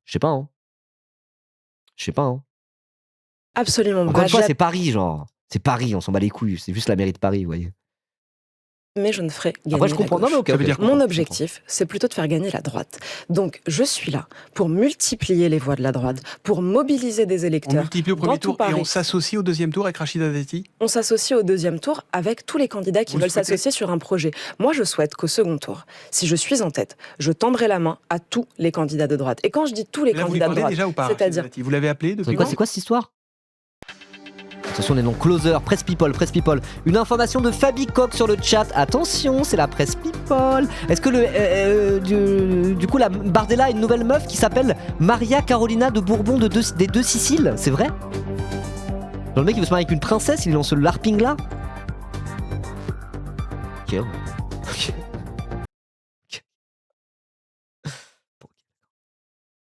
Je sais pas, hein. Je sais pas, hein. Absolument Encore pas. une fois, c'est Paris, genre. C'est Paris, on s'en bat les couilles. C'est juste la mairie de Paris, vous voyez. Mais je ne ferai gagner Après, je la comprends. Non, gauche. mais ok, Ça veut ok, dire je comprends, Mon je objectif, c'est plutôt de faire gagner la droite. Donc, je suis là pour multiplier les voix de la droite, pour mobiliser des On électeurs. multiplie au dans premier tout tour et Paris. on s'associe au deuxième tour avec Rachida Dati. On s'associe au deuxième tour avec tous les candidats qui Vous le veulent souhaitez s'associer sur un projet. Moi, je souhaite qu'au second tour, si je suis en tête, je tendrai la main à tous les candidats de droite. Et quand je dis tous les Là, vous lui candidats de parlez droite, déjà ou pas Rachida c'est-à-dire Dati Vous l'avez appelé comprends. depuis C'est quoi cette histoire? Attention, on est dans Closer, Presse People, Presse People. Une information de Fabi Coq sur le chat. Attention, c'est la Presse People. Est-ce que du coup, la Bardella a une nouvelle meuf qui s'appelle Maria Carolina de Bourbon des deux Siciles? C'est vrai? Genre le mec il veut se marier avec une princesse, il est dans ce LARPing là? Ok. Ok.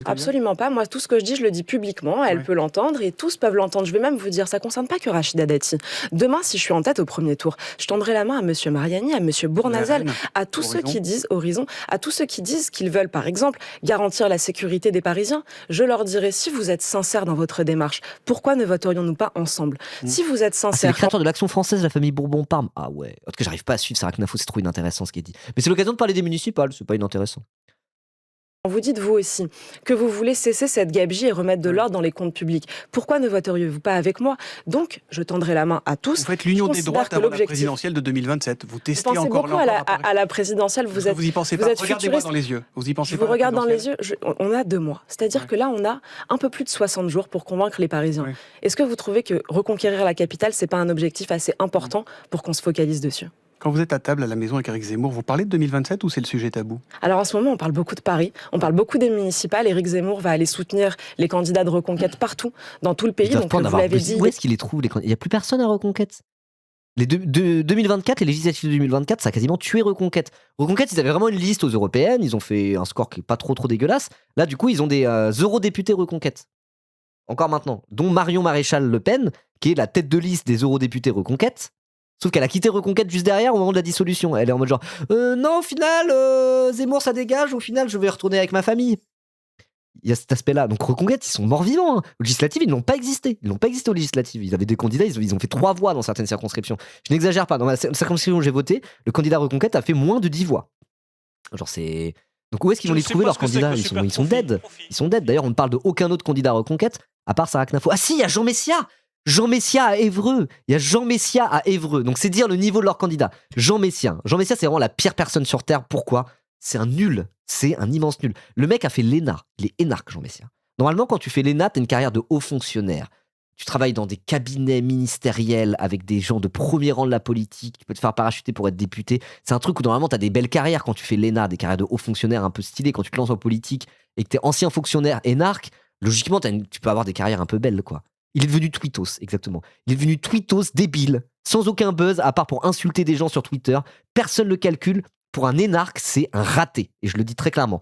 absolument pas. Moi, tout ce que je dis, je le dis publiquement. Elle Ouais. peut l'entendre et tous peuvent l'entendre. Je vais même vous dire, ça ne concerne pas que Rachida Dati. Demain, si je suis en tête au premier tour, je tendrai la main à Monsieur Mariani, à Monsieur Bournazel, La reine. à tous ceux Horizon. qui disent Horizon, à tous ceux qui disent qu'ils veulent, par exemple, garantir la sécurité des Parisiens. Je leur dirai, si vous êtes sincères dans votre démarche, pourquoi ne voterions-nous pas ensemble? Si vous êtes Ah, c'est les sincères, créateurs de l'action française, la famille Bourbon-Parme. Ah ouais. En tout cas, j'arrive pas à suivre Sarah Knafo, c'est trop inintéressant ce qui est dit. Mais c'est l'occasion de parler des municipales, c'est pas inintéressant. vous dites vous aussi que vous voulez cesser cette gabegie et remettre de l'ordre dans les comptes publics. Pourquoi ne voteriez-vous pas avec moi? Donc, je tendrai la main à tous. Vous faites l'union Je des considère droites que avant la l'objectif- présidentielle de 2027. Vous Vous testez pensez encore beaucoup là. à la présidentielle. Vous êtes, Vous y pensez vous pas. êtes Regardez-moi futuriste. dans les yeux. Vous y pensez Je pas vous à la regarde dans les présidentielle yeux. On a 2 mois. C'est-à-dire Ouais. que là, on a un peu plus de 60 jours pour convaincre les Parisiens. Ouais. Est-ce que vous trouvez que reconquérir la capitale, c'est pas un objectif assez important pour qu'on se focalise dessus? Quand vous êtes à table à la maison avec Éric Zemmour, vous parlez de 2027 ou c'est le sujet tabou? Alors en ce moment, on parle beaucoup de Paris, on parle beaucoup des municipales. Éric Zemmour va aller soutenir les candidats de Reconquête partout, dans tout le pays. Ils doivent Donc pas en vous avoir l'avez besoin. dit, Où est-ce qu'il les trouve les candidats? Il n'y a plus personne à Reconquête. 2024, les législatives de 2024, ça a quasiment tué Reconquête. Reconquête, ils avaient vraiment une liste aux européennes, ils ont fait un score qui est pas trop dégueulasse. Là, du coup, ils ont des eurodéputés Reconquête. Encore maintenant, dont Marion Maréchal Le Pen, qui est la tête de liste des eurodéputés Reconquête. Sauf qu'elle a quitté Reconquête juste derrière au moment de la dissolution. Elle est en mode genre, non, au final, Zemmour, ça dégage, au final, je vais retourner avec ma famille. Il y a cet aspect-là. Donc Reconquête, ils sont morts-vivants. Hein. Aux législatives, ils n'ont pas existé. Ils n'ont pas existé aux législatives. Ils avaient des candidats, ils ont fait 3 voix dans certaines circonscriptions. Je n'exagère pas. Dans la circonscription où j'ai voté, le candidat Reconquête a fait moins de 10 voix. Genre c'est... Donc où est-ce qu'ils vont les trouver, leurs candidats? Ils sont dead. Ils sont dead. D'ailleurs, on ne parle de aucun autre candidat Reconquête, à part Sarah Knafo. Ah si, il y a Jean Messia. Jean Messia à Évreux. Il y a Jean Messia à Évreux. Donc c'est dire le niveau de leur candidat. Jean Messia. Jean Messia, c'est vraiment la pire personne sur Terre. Pourquoi? C'est un nul. C'est un immense nul. Le mec a fait l'ENA. Il est énarque, Jean Messia. Normalement, quand tu fais l'ENA, t'as une carrière de haut fonctionnaire. Tu travailles dans des cabinets ministériels avec des gens de premier rang de la politique. Tu peux te faire parachuter pour être député. C'est un truc où normalement, t'as des belles carrières quand tu fais l'ENA, des carrières de haut fonctionnaire un peu stylées. Quand tu te lances en politique et que t'es ancien fonctionnaire énarque, logiquement, tu peux avoir des carrières un peu belles, quoi. Il est devenu tweetos, exactement. Il est devenu tweetos débile, sans aucun buzz, à part pour insulter des gens sur Twitter. Personne ne le calcule. Pour un énarque, c'est un raté. Et je le dis très clairement.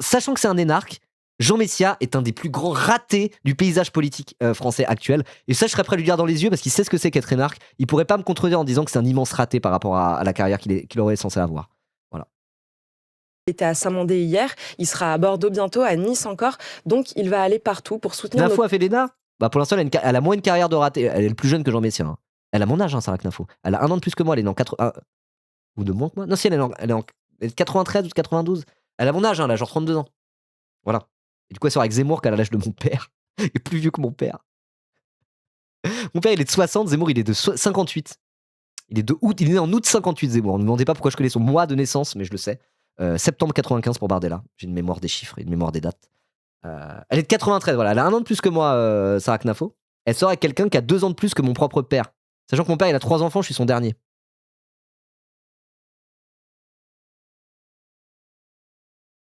Sachant que c'est un énarque, Jean Messia est un des plus grands ratés du paysage politique français actuel. Et ça, je serais prêt à lui dire dans les yeux, parce qu'il sait ce que c'est qu'être énarque. Il pourrait pas me contredire en disant que c'est un immense raté par rapport à la carrière qu'il aurait censé avoir. Voilà. Il était à Saint-Mandé hier, il sera à Bordeaux bientôt, à Nice encore. Donc il va aller partout pour soutenir Knafo a fait l'ENA. Bah pour l'instant, elle a moins une carrière de raté. Elle est plus jeune que Jean Messia. Hein. Elle a mon âge, hein, Sarah Knafo. Elle a 1 an de plus que moi. Elle est en 80... Ou de moins que moi. Non, si, elle est 93 ou 92. Elle a mon âge, hein, elle a genre 32 ans. Voilà. Et du coup, elle sort avec Zemmour, qui a l'âge de mon père. Il est plus vieux que mon père. Mon père, il est de 60, Zemmour, il est de 58. Il est né en août 58, Zemmour. Ne me demandez pas pourquoi je connais son mois de naissance, mais je le sais. Septembre 95 pour Bardella. J'ai une mémoire des chiffres et une mémoire des dates. Elle est de 93, voilà. Elle a 1 an de plus que moi, Sarah Knafo. Elle sort avec quelqu'un qui a 2 ans de plus que mon propre père. Sachant que mon père, il a 3 enfants, je suis son dernier.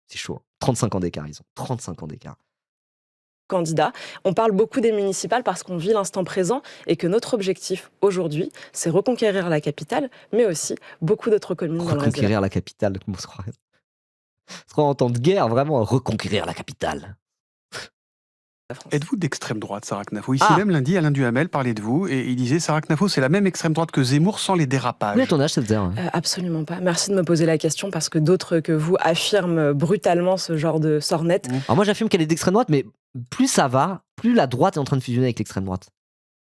C'est chaud. 35 ans d'écart, ils ont. 35 ans d'écart. Candidats. On parle beaucoup des municipales parce qu'on vit l'instant présent et que notre objectif aujourd'hui, c'est reconquérir la capitale, mais aussi beaucoup d'autres communes dans le reste de la Reconquérir la capitale, comment on se croirait. On se croit en temps de guerre, vraiment, reconquérir la capitale. France. Êtes-vous d'extrême droite, Sarah Knafo? Ici Ah. même, lundi, Alain Duhamel parlait de vous et il disait Sarah Knafo, c'est la même extrême droite que Zemmour sans les dérapages. Oui, à ton âge, ça te dire. Absolument pas. Merci de me poser la question parce que d'autres que vous affirment brutalement ce genre de sornette. Alors moi, j'affirme qu'elle est d'extrême droite, mais plus ça va, plus la droite est en train de fusionner avec l'extrême droite.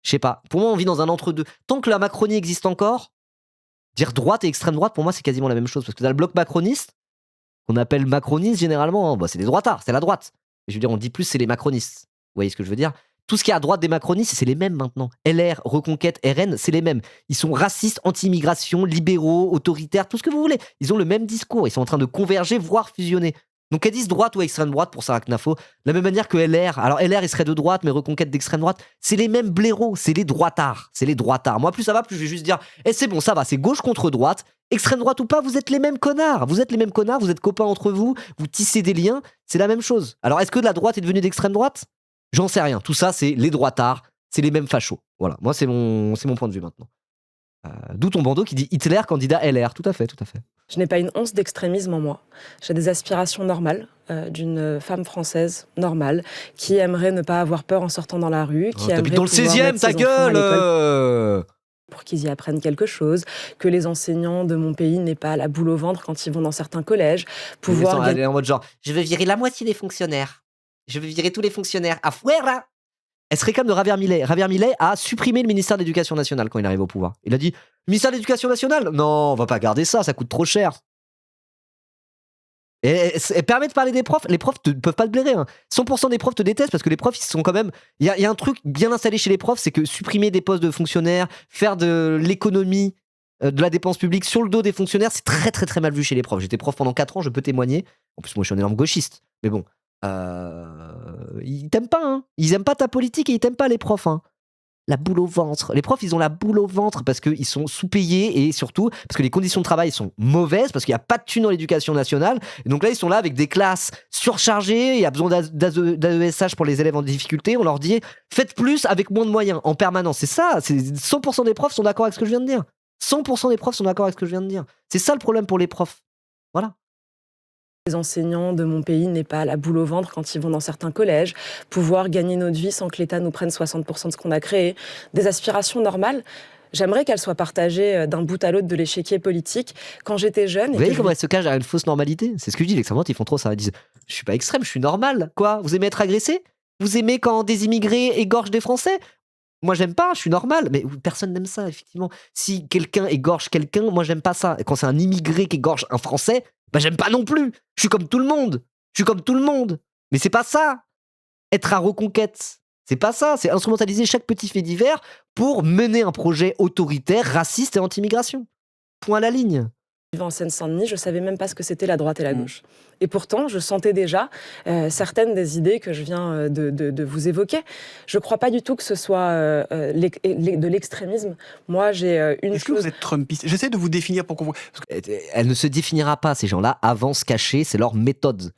Je sais pas. Pour moi, on vit dans un entre-deux. Tant que la Macronie existe encore, dire droite et extrême droite, pour moi, c'est quasiment la même chose. Parce que dans le bloc macroniste, qu'on appelle macroniste généralement, c'est des droitards, c'est la droite. Et je veux dire, on dit plus, c'est les macronistes. Vous voyez ce que je veux dire? Tout ce qui est à droite des macronistes, c'est les mêmes maintenant. LR, Reconquête, RN, c'est les mêmes. Ils sont racistes, anti-immigration, libéraux, autoritaires, tout ce que vous voulez. Ils ont le même discours. Ils sont en train de converger, voire fusionner. Donc qu'elles disent droite ou extrême droite pour Sarah Knafo, de la même manière que LR. Alors LR, il serait de droite, mais Reconquête d'extrême droite. C'est les mêmes blaireaux, c'est les droitards. C'est les droitards. Moi, plus ça va, plus je vais juste dire, c'est bon, ça va, c'est gauche contre droite. Extrême droite ou pas, vous êtes les mêmes connards. Vous êtes les mêmes connards, vous êtes copains entre vous, vous tissez des liens, c'est la même chose. Alors est-ce que la droite est devenue d'extrême droite? J'en sais rien. Tout ça, c'est les droitards, c'est les mêmes fachos. Voilà, moi, c'est mon point de vue maintenant. D'où ton bandeau qui dit Hitler candidat LR. Tout à fait, tout à fait. Je n'ai pas une once d'extrémisme en moi. J'ai des aspirations normales d'une femme française normale qui aimerait ne pas avoir peur en sortant dans la rue, qui aimerait T'habites dans le pouvoir 16e, mettre ta ses enfants à l'école gueule pour qu'ils y apprennent quelque chose, que les enseignants de mon pays n'aient pas la boule au ventre quand ils vont dans certains collèges, pouvoir Elle est en mode genre, je vais virer la moitié des fonctionnaires. Je vais virer tous les fonctionnaires. Afuera. Elle serait comme de Javier Milei. Javier Milei a supprimé le ministère de l'Éducation nationale quand il arrive au pouvoir. Il a dit, le ministère de l'Éducation nationale? Non, on va pas garder ça, ça coûte trop cher. Et elle permet de parler des profs. Les profs ne peuvent pas te blairer. 100% des profs te détestent parce que les profs, ils sont quand même. Il y a un truc bien installé chez les profs, c'est que supprimer des postes de fonctionnaires, faire de l'économie, de la dépense publique sur le dos des fonctionnaires, c'est très très très mal vu chez les profs. J'étais prof pendant 4 ans, je peux témoigner. En plus, moi, je suis un énorme gauchiste. Mais bon, ils t'aiment pas. Ils aiment pas ta politique et ils t'aiment pas les profs. La boule au ventre. Les profs, ils ont la boule au ventre parce qu'ils sont sous-payés et surtout parce que les conditions de travail sont mauvaises, parce qu'il n'y a pas de thunes dans l'éducation nationale. Et donc là, ils sont là avec des classes surchargées, il y a besoin d'AESH pour les élèves en difficulté. On leur dit, faites plus avec moins de moyens en permanence. C'est ça, 100% des profs sont d'accord avec ce que je viens de dire. 100% des profs sont d'accord avec ce que je viens de dire. C'est ça le problème pour les profs. Voilà. Les enseignants de mon pays n'aient pas la boule au ventre quand ils vont dans certains collèges, pouvoir gagner notre vie sans que l'État nous prenne 60% de ce qu'on a créé, des aspirations normales. J'aimerais qu'elles soient partagées d'un bout à l'autre de l'échiquier politique. Quand j'étais jeune... Vous voyez comment elle se cache derrière une fausse normalité? C'est ce que je dis, l'extrême droite, ils font trop ça. Ils disent, je suis pas extrême, je suis normal. Quoi? Vous aimez être agressé? Vous aimez quand des immigrés égorgent des Français? Moi, j'aime pas, je suis normal. Mais personne n'aime ça, effectivement. Si quelqu'un égorge quelqu'un, moi, j'aime pas ça. Et quand c'est un immigré qui égorge un Français, j'aime pas non plus. Je suis comme tout le monde. Je suis comme tout le monde. Mais c'est pas ça. Être à Reconquête, c'est pas ça. C'est instrumentaliser chaque petit fait divers pour mener un projet autoritaire, raciste et anti-immigration. Point à la ligne. Vivant en Seine-Saint-Denis, je savais même pas ce que c'était la droite et la gauche. Et pourtant, je sentais déjà certaines des idées que je viens de vous évoquer. Je crois pas du tout que ce soit de l'extrémisme. Moi, j'ai une Est-ce que vous êtes trumpiste? J'essaie de vous définir pour qu'on voit. Elle ne se définira pas, ces gens-là avancent cachés, c'est leur méthode.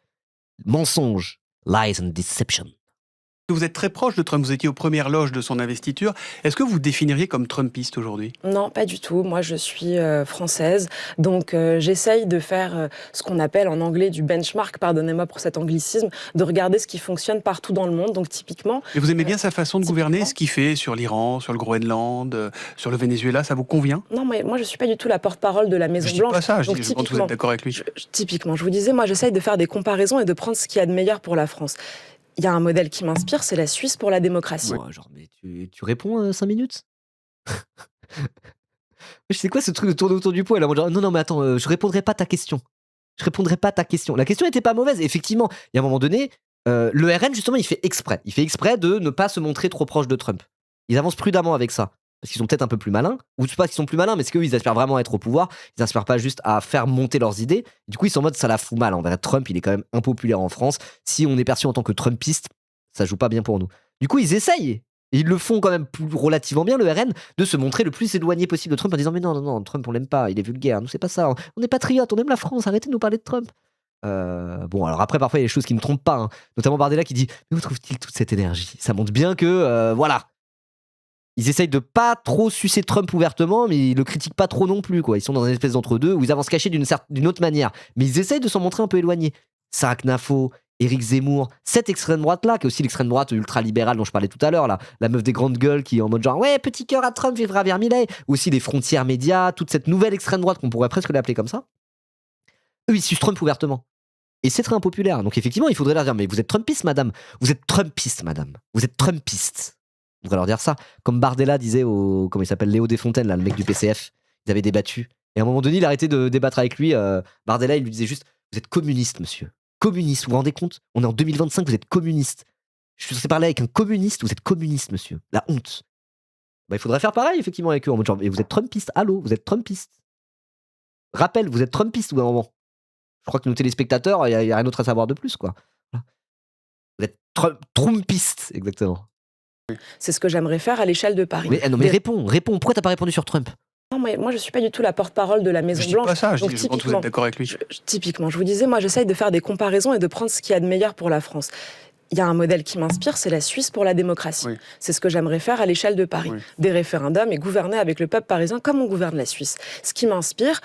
Mensonge, lies and deception. Vous êtes très proche de Trump, vous étiez aux premières loges de son investiture. Est-ce que vous définiriez comme trumpiste aujourd'hui? Non, pas du tout. Moi, je suis française, donc j'essaye de faire ce qu'on appelle en anglais du benchmark, pardonnez-moi pour cet anglicisme, de regarder ce qui fonctionne partout dans le monde. Donc typiquement... Et vous aimez bien sa façon de gouverner, ce qu'il fait sur l'Iran, sur le Groenland, sur le Venezuela, ça vous convient? Non, mais moi, je suis pas du tout la porte-parole de la Maison Je dis Blanche. pas ça, Donc, je pense que vous êtes d'accord avec lui. Typiquement, je vous disais, moi, j'essaye de faire des comparaisons et de prendre ce qu'il y a de meilleur pour la France. Il y a un modèle qui m'inspire, c'est la Suisse pour la démocratie. Ouais, genre, mais tu réponds 5 minutes? Je sais quoi ce truc de tourner autour du pot? Elle a genre, non, mais attends, je répondrai pas à ta question. Je répondrai pas à ta question. La question était pas mauvaise. Effectivement, il y a un moment donné, le RN, justement, il fait exprès. Il fait exprès de ne pas se montrer trop proche de Trump. Ils avancent prudemment avec ça. parce qu'ils sont peut-être un peu plus malins, ou c'est pas qu'ils sont plus malins, mais c'est qu'eux, ils aspirent vraiment à être au pouvoir, ils aspirent pas juste à faire monter leurs idées. Du coup, ils sont en mode ça la fout mal. En vrai, Trump, il est quand même impopulaire en France. Si on est perçu en tant que Trumpiste, ça joue pas bien pour nous. Du coup, ils essayent. Et ils le font quand même relativement bien, le RN, de se montrer le plus éloigné possible de Trump en disant mais non, non, non, Trump, on l'aime pas, il est vulgaire, nous, c'est pas ça. On est patriotes, on aime la France, arrêtez de nous parler de Trump. Bon, alors après, parfois, il y a des choses qui me trompent pas, hein. Notamment Bardella qui dit mais où trouve-t-il toute cette énergie? Ça montre bien que, voilà. Ils essayent de pas trop sucer Trump ouvertement, mais ils le critiquent pas trop non plus, quoi. Ils sont dans une espèce d'entre-deux où ils avancent cachés d'une autre manière. Mais ils essayent de s'en montrer un peu éloignés. Sarah Knafo, Éric Zemmour, cette extrême droite-là, qui est aussi l'extrême droite ultra-libérale dont je parlais tout à l'heure, là, la meuf des grandes gueules qui est en mode genre ouais, petit cœur à Trump, vivra vers Milei, ou aussi les frontières médias, toute cette nouvelle extrême droite qu'on pourrait presque l'appeler comme ça. Eux, ils sucent Trump ouvertement. Et c'est très impopulaire. Donc effectivement, il faudrait leur dire mais vous êtes Trumpiste, madame. Vous êtes Trumpiste, madame. Vous êtes Trumpiste. On devrait leur dire ça. Comme Bardella disait au. Comment il s'appelle, Léo Desfontaines, là, le mec du PCF. Ils avaient débattu. Et à un moment donné, il a arrêté de débattre avec lui. Bardella, il lui disait juste vous êtes communiste, monsieur. Communiste, vous vous rendez compte? On est en 2025, vous êtes communiste. Je suis censé parler avec un communiste, vous êtes communiste, monsieur. La honte. Bah, il faudrait faire pareil, effectivement, avec eux. En mode genre, et vous êtes Trumpiste. Allô, vous êtes Trumpiste. Rappel, vous êtes Trumpiste ou d'un moment. Je crois que nos téléspectateurs, il n'y a rien d'autre à savoir de plus, quoi. Voilà. Vous êtes Trumpiste, exactement. C'est ce que j'aimerais faire à l'échelle de Paris. Mais, non, mais réponds. Pourquoi t'as pas répondu sur Trump? Non, moi je suis pas du tout la porte-parole de la Maison Je dis Blanche. pas ça, je Donc, dis quand vous êtes d'accord avec lui. typiquement, je vous disais, moi j'essaye de faire des comparaisons et de prendre ce qu'il y a de meilleur pour la France. Il y a un modèle qui m'inspire, c'est la Suisse pour la démocratie. Oui. C'est ce que j'aimerais faire à l'échelle de Paris. Oui. Des référendums et gouverner avec le peuple parisien comme on gouverne la Suisse. Ce qui m'inspire,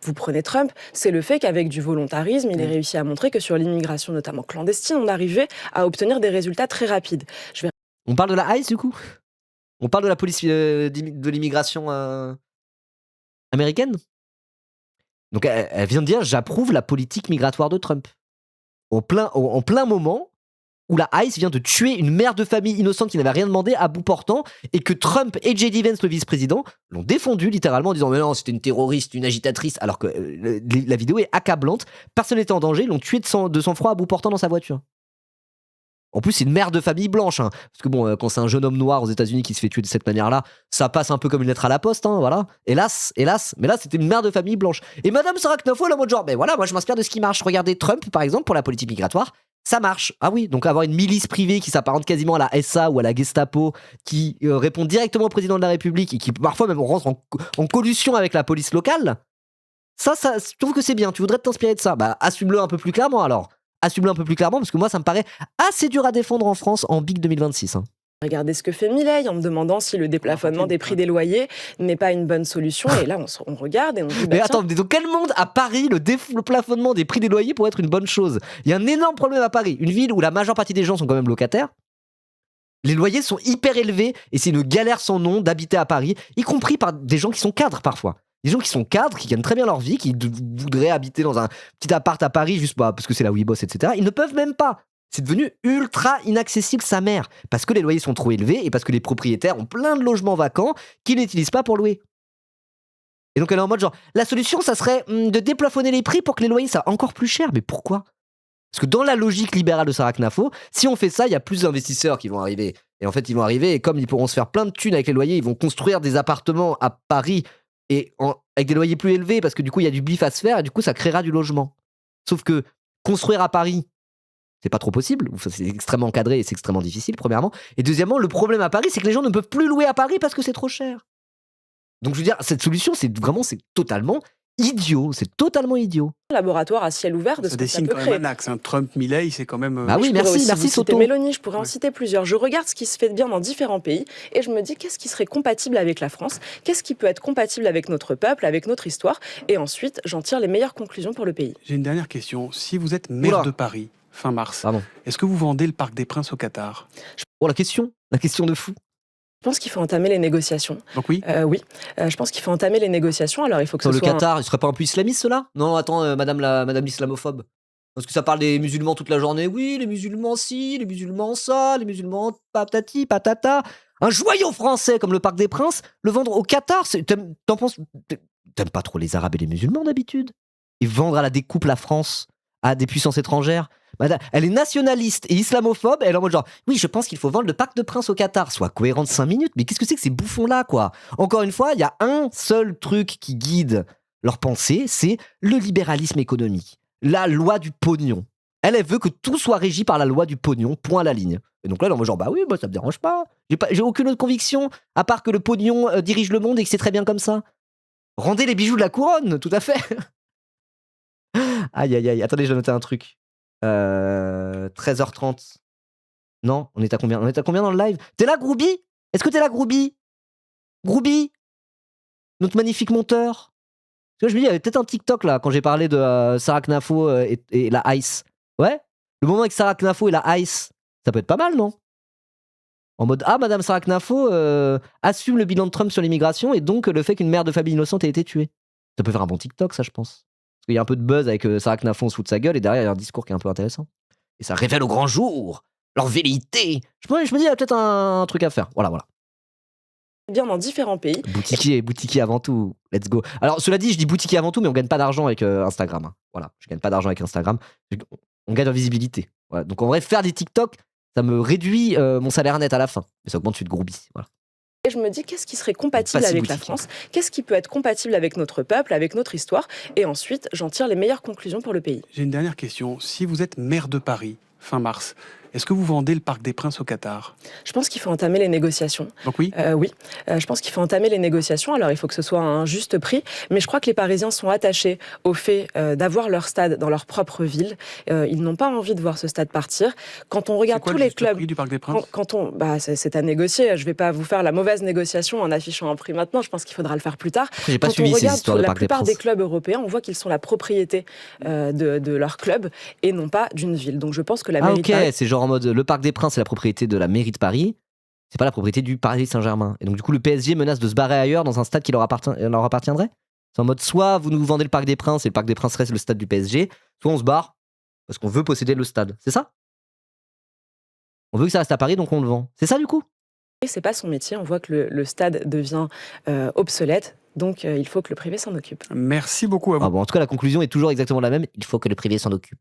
vous prenez Trump, c'est le fait qu'avec du volontarisme, il ait réussi à montrer que sur l'immigration, notamment clandestine, on arrivait à obtenir des résultats très rapides. On parle de la ICE, du coup? On parle de la police de l'immigration américaine? Donc elle vient de dire j'approuve la politique migratoire de Trump. En plein moment où la ICE vient de tuer une mère de famille innocente qui n'avait rien demandé à bout portant et que Trump et J.D. Vance, le vice-président, l'ont défendu littéralement en disant mais non, c'était une terroriste, une agitatrice, alors que la vidéo est accablante, personne n'était en danger, ils l'ont tué de sang-froid à bout portant dans sa voiture. En plus, c'est une mère de famille blanche, hein, parce que bon, quand c'est un jeune homme noir aux États-Unis qui se fait tuer de cette manière-là, ça passe un peu comme une lettre à la poste, hein, voilà. Hélas, mais là, c'était une mère de famille blanche. Et Madame Sarah Knafo, elle est en mode genre, ben voilà, moi je m'inspire de ce qui marche. Regardez Trump, par exemple, pour la politique migratoire, ça marche. Ah oui, donc avoir une milice privée qui s'apparente quasiment à la SA ou à la Gestapo, qui répond directement au président de la République et qui parfois même rentre en collusion avec la police locale, ça, je trouve que c'est bien. Tu voudrais t'inspirer de ça? Bah, assume-le un peu plus clairement alors. Assume-le un peu plus clairement, parce que moi, ça me paraît assez dur à défendre en France en Big 2026. Hein. Regardez ce que fait Milei en me demandant si le déplafonnement des prix des loyers n'est pas une bonne solution. Et là, on regarde et on dit... Mais attends, dans quel monde à Paris le plafonnement des prix des loyers pourrait être une bonne chose? Il y a un énorme problème à Paris. Une ville où la majeure partie des gens sont quand même locataires. Les loyers sont hyper élevés et c'est une galère sans nom d'habiter à Paris, y compris par des gens qui sont cadres parfois. Des gens qui sont cadres, qui gagnent très bien leur vie, qui voudraient habiter dans un petit appart à Paris juste parce que c'est là où ils bossent, etc. Ils ne peuvent même pas. C'est devenu ultra inaccessible sa mère. Parce que les loyers sont trop élevés et parce que les propriétaires ont plein de logements vacants qu'ils n'utilisent pas pour louer. Et donc elle est en mode genre, la solution, ça serait de déplafonner les prix pour que les loyers soient encore plus chers. Mais pourquoi? Parce que dans la logique libérale de Sarah Knafo, si on fait ça, il y a plus d'investisseurs qui vont arriver. Et en fait, ils vont arriver et comme ils pourront se faire plein de thunes avec les loyers, ils vont construire des appartements à Paris et avec des loyers plus élevés parce que du coup, il y a du bif à se faire et du coup, ça créera du logement. Sauf que construire à Paris, c'est pas trop possible. C'est extrêmement encadré et c'est extrêmement difficile, premièrement. Et deuxièmement, le problème à Paris, c'est que les gens ne peuvent plus louer à Paris parce que c'est trop cher. Donc, je veux dire, cette solution, c'est totalement idiot. C'est totalement idiot. Laboratoire à ciel ouvert de Ça ce que ça dessine peut quand même créer. un axe. Hein. Trump, Milei, c'est quand même... Ah oui, merci citer Soto. Mélanie, je pourrais en citer plusieurs. Je regarde ce qui se fait de bien dans différents pays et je me dis qu'est-ce qui serait compatible avec la France, qu'est-ce qui peut être compatible avec notre peuple, avec notre histoire, et ensuite j'en tire les meilleures conclusions pour le pays. J'ai une dernière question. Si vous êtes maire de Paris, fin mars, est-ce que vous vendez le Parc des Princes au Qatar? Oh, la question de fou. Je pense qu'il faut entamer les négociations. Donc oui je pense qu'il faut entamer les négociations. Alors il faut que ce le soit Qatar, il serait pas un peu islamiste, cela? Non, attends, madame l'islamophobe. Parce que ça parle des musulmans toute la journée. Oui, les musulmans ci, les musulmans ça, les musulmans patati, patata. Un joyau français comme le Parc des Princes, le vendre au Qatar, t'aimes pas trop les Arabes et les musulmans d'habitude? Et vendre à la découpe la France à des puissances étrangères? Elle est nationaliste et islamophobe. Elle est en mode genre, oui, je pense qu'il faut vendre le Parc des Princes au Qatar. Sois cohérent de 5 minutes. Mais qu'est-ce que c'est que ces bouffons-là, quoi? Encore une fois, il y a un seul truc qui guide leur pensée, c'est le libéralisme économique. La loi du pognon. Elle veut que tout soit régi par la loi du pognon, point à la ligne. Et donc là, elle est en mode genre, bah oui, moi, ça me dérange pas. J'ai aucune autre conviction, à part que le pognon dirige le monde et que c'est très bien comme ça. Rendez les bijoux de la couronne, tout à fait. Aïe, aïe, aïe. Attendez, je vais noter un truc. 13h30. Non, on est à combien? On est à combien dans le live? T'es là, Grouby? Est-ce que t'es là, Grouby? Grouby? Notre magnifique monteur? Parce que je me dis, il y avait peut-être un TikTok là, quand j'ai parlé de Sarah Knafo et la Ice. Ouais? Le moment avec Sarah Knafo et la Ice, ça peut être pas mal, non? En mode, ah, Madame Sarah Knafo assume le bilan de Trump sur l'immigration et donc le fait qu'une mère de famille innocente ait été tuée. Ça peut faire un bon TikTok, ça, je pense. Parce qu'il y a un peu de buzz avec Sarah Knafo, on se fout de sa gueule et derrière, il y a un discours qui est un peu intéressant. Et ça révèle au grand jour leur velléité. Je me dis, il y a peut-être un truc à faire. Voilà. Bien dans différents pays. Boutiquier avant tout. Let's go. Alors, cela dit, je dis boutiquier avant tout, mais on gagne pas d'argent avec Instagram. Hein. Voilà, je gagne pas d'argent avec Instagram. On gagne en visibilité. Voilà. Donc, en vrai, faire des TikTok, ça me réduit mon salaire net à la fin. Mais ça augmente celui de Grouby. Voilà. Et je me dis, qu'est-ce qui serait compatible avec la France? Qu'est-ce qui peut être compatible avec notre peuple, avec notre histoire? Et ensuite, j'en tire les meilleures conclusions pour le pays. J'ai une dernière question. Si vous êtes maire de Paris, fin mars, est-ce que vous vendez le Parc des Princes au Qatar? Je pense qu'il faut entamer les négociations. Donc oui. Oui, je pense qu'il faut entamer les négociations. Alors, il faut que ce soit à un juste prix. Mais je crois que les Parisiens sont attachés au fait d'avoir leur stade dans leur propre ville. Ils n'ont pas envie de voir ce stade partir. Quand on regarde C'est quoi tous le les juste clubs... prix du Parc des Princes? C'est à négocier. Je ne vais pas vous faire la mauvaise négociation en affichant un prix maintenant. Je pense qu'il faudra le faire plus tard. J'ai pas Quand suivi on ces regarde histoires de la Parc des plupart Princes. des clubs européens, on voit qu'ils sont la propriété de leur club et non pas d'une ville. Donc je pense que la mairie de Paris... C'est genre en mode le Parc des Princes, c'est la propriété de la mairie de Paris. C'est pas la propriété du Paris Saint-Germain. Et donc, du coup, le PSG menace de se barrer ailleurs dans un stade qui leur appartiendrait. C'est en mode soit vous nous vendez le Parc des Princes et le Parc des Princes reste le stade du PSG, soit on se barre parce qu'on veut posséder le stade. C'est ça? On veut que ça reste à Paris, donc on le vend. C'est ça, du coup? C'est pas son métier. On voit que le stade devient obsolète. Donc, il faut que le privé s'en occupe. Merci beaucoup à vous. En tout cas, la conclusion est toujours exactement la même. Il faut que le privé s'en occupe.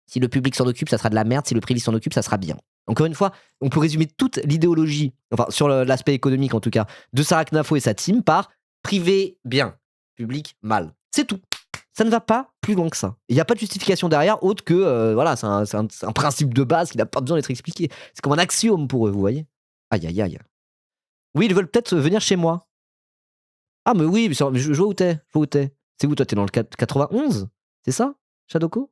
Si le public s'en occupe, ça sera de la merde. Si le privé s'en occupe, ça sera bien. Encore une fois, on peut résumer toute l'idéologie, enfin sur l'aspect économique en tout cas, de Sarah Knafo et sa team par privé bien, public mal. C'est tout. Ça ne va pas plus loin que ça. Il n'y a pas de justification derrière autre que, voilà, c'est un principe de base qui n'a pas besoin d'être expliqué. C'est comme un axiome pour eux, vous voyez. Aïe, aïe, aïe. Oui, ils veulent peut-être venir chez moi. Ah, mais oui, je vois où t'es. C'est où toi? T'es dans le 91? C'est ça, Shadoko?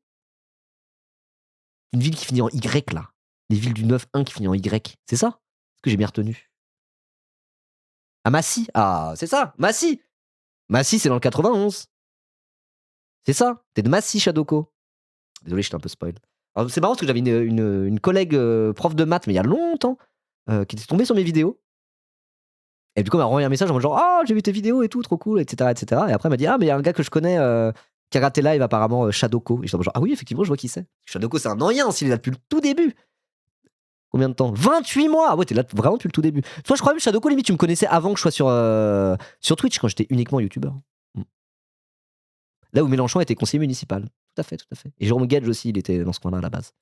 Une ville qui finit en Y, là. Les villes du 9-1 qui finit en Y. C'est ça? Est-ce que j'ai bien retenu? Ah, Massy. Ah, c'est ça, Massy. Massy, c'est dans le 91. C'est ça? T'es de Massy, Shadoko. Désolé, j'étais un peu spoil. Alors, c'est marrant parce que j'avais une collègue prof de maths, mais il y a longtemps, qui était tombée sur mes vidéos. Et du coup, elle m'a renvoyé un message en mode genre, ah, j'ai vu tes vidéos et tout, trop cool, etc. etc. Et après, elle m'a dit, ah, mais il y a un gars que je connais qui a raté live apparemment, Shadoko. Et j'étais en mode genre, ah oui, effectivement, je vois qui c'est. Shadoko, c'est un ancien, s'il est là depuis le tout début. Combien de temps? 28 mois! Ah ouais, t'es là vraiment depuis le tout début. Toi, je crois même, Shadoko, limite, tu me connaissais avant que je sois sur Twitch, quand j'étais uniquement youtubeur. Là où Mélenchon était conseiller municipal. Tout à fait. Et Jérôme Gage aussi, il était dans ce coin-là à la base.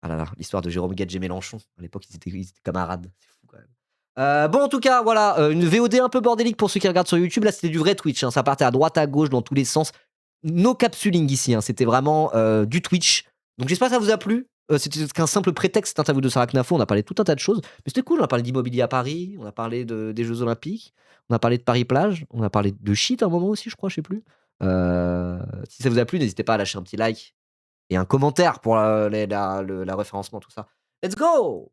Ah là là, l'histoire de Jérôme Gage et Mélenchon. À l'époque, ils étaient camarades. C'est fou quand même. Bon, en tout cas, voilà, une VOD un peu bordélique pour ceux qui regardent sur YouTube. Là, c'était du vrai Twitch. Hein. Ça partait à droite, à gauche, dans tous les sens. No capsuling ici. Hein. C'était vraiment du Twitch. Donc, j'espère que ça vous a plu. C'était qu'un simple prétexte, interview de Sarah Knafo. On a parlé de tout un tas de choses. Mais c'était cool. On a parlé d'immobilier à Paris. On a parlé des Jeux Olympiques. On a parlé de Paris-Plage. On a parlé de shit à un moment aussi, je crois, je sais plus. Si ça vous a plu, n'hésitez pas à lâcher un petit like et un commentaire pour le référencement, tout ça. Let's go!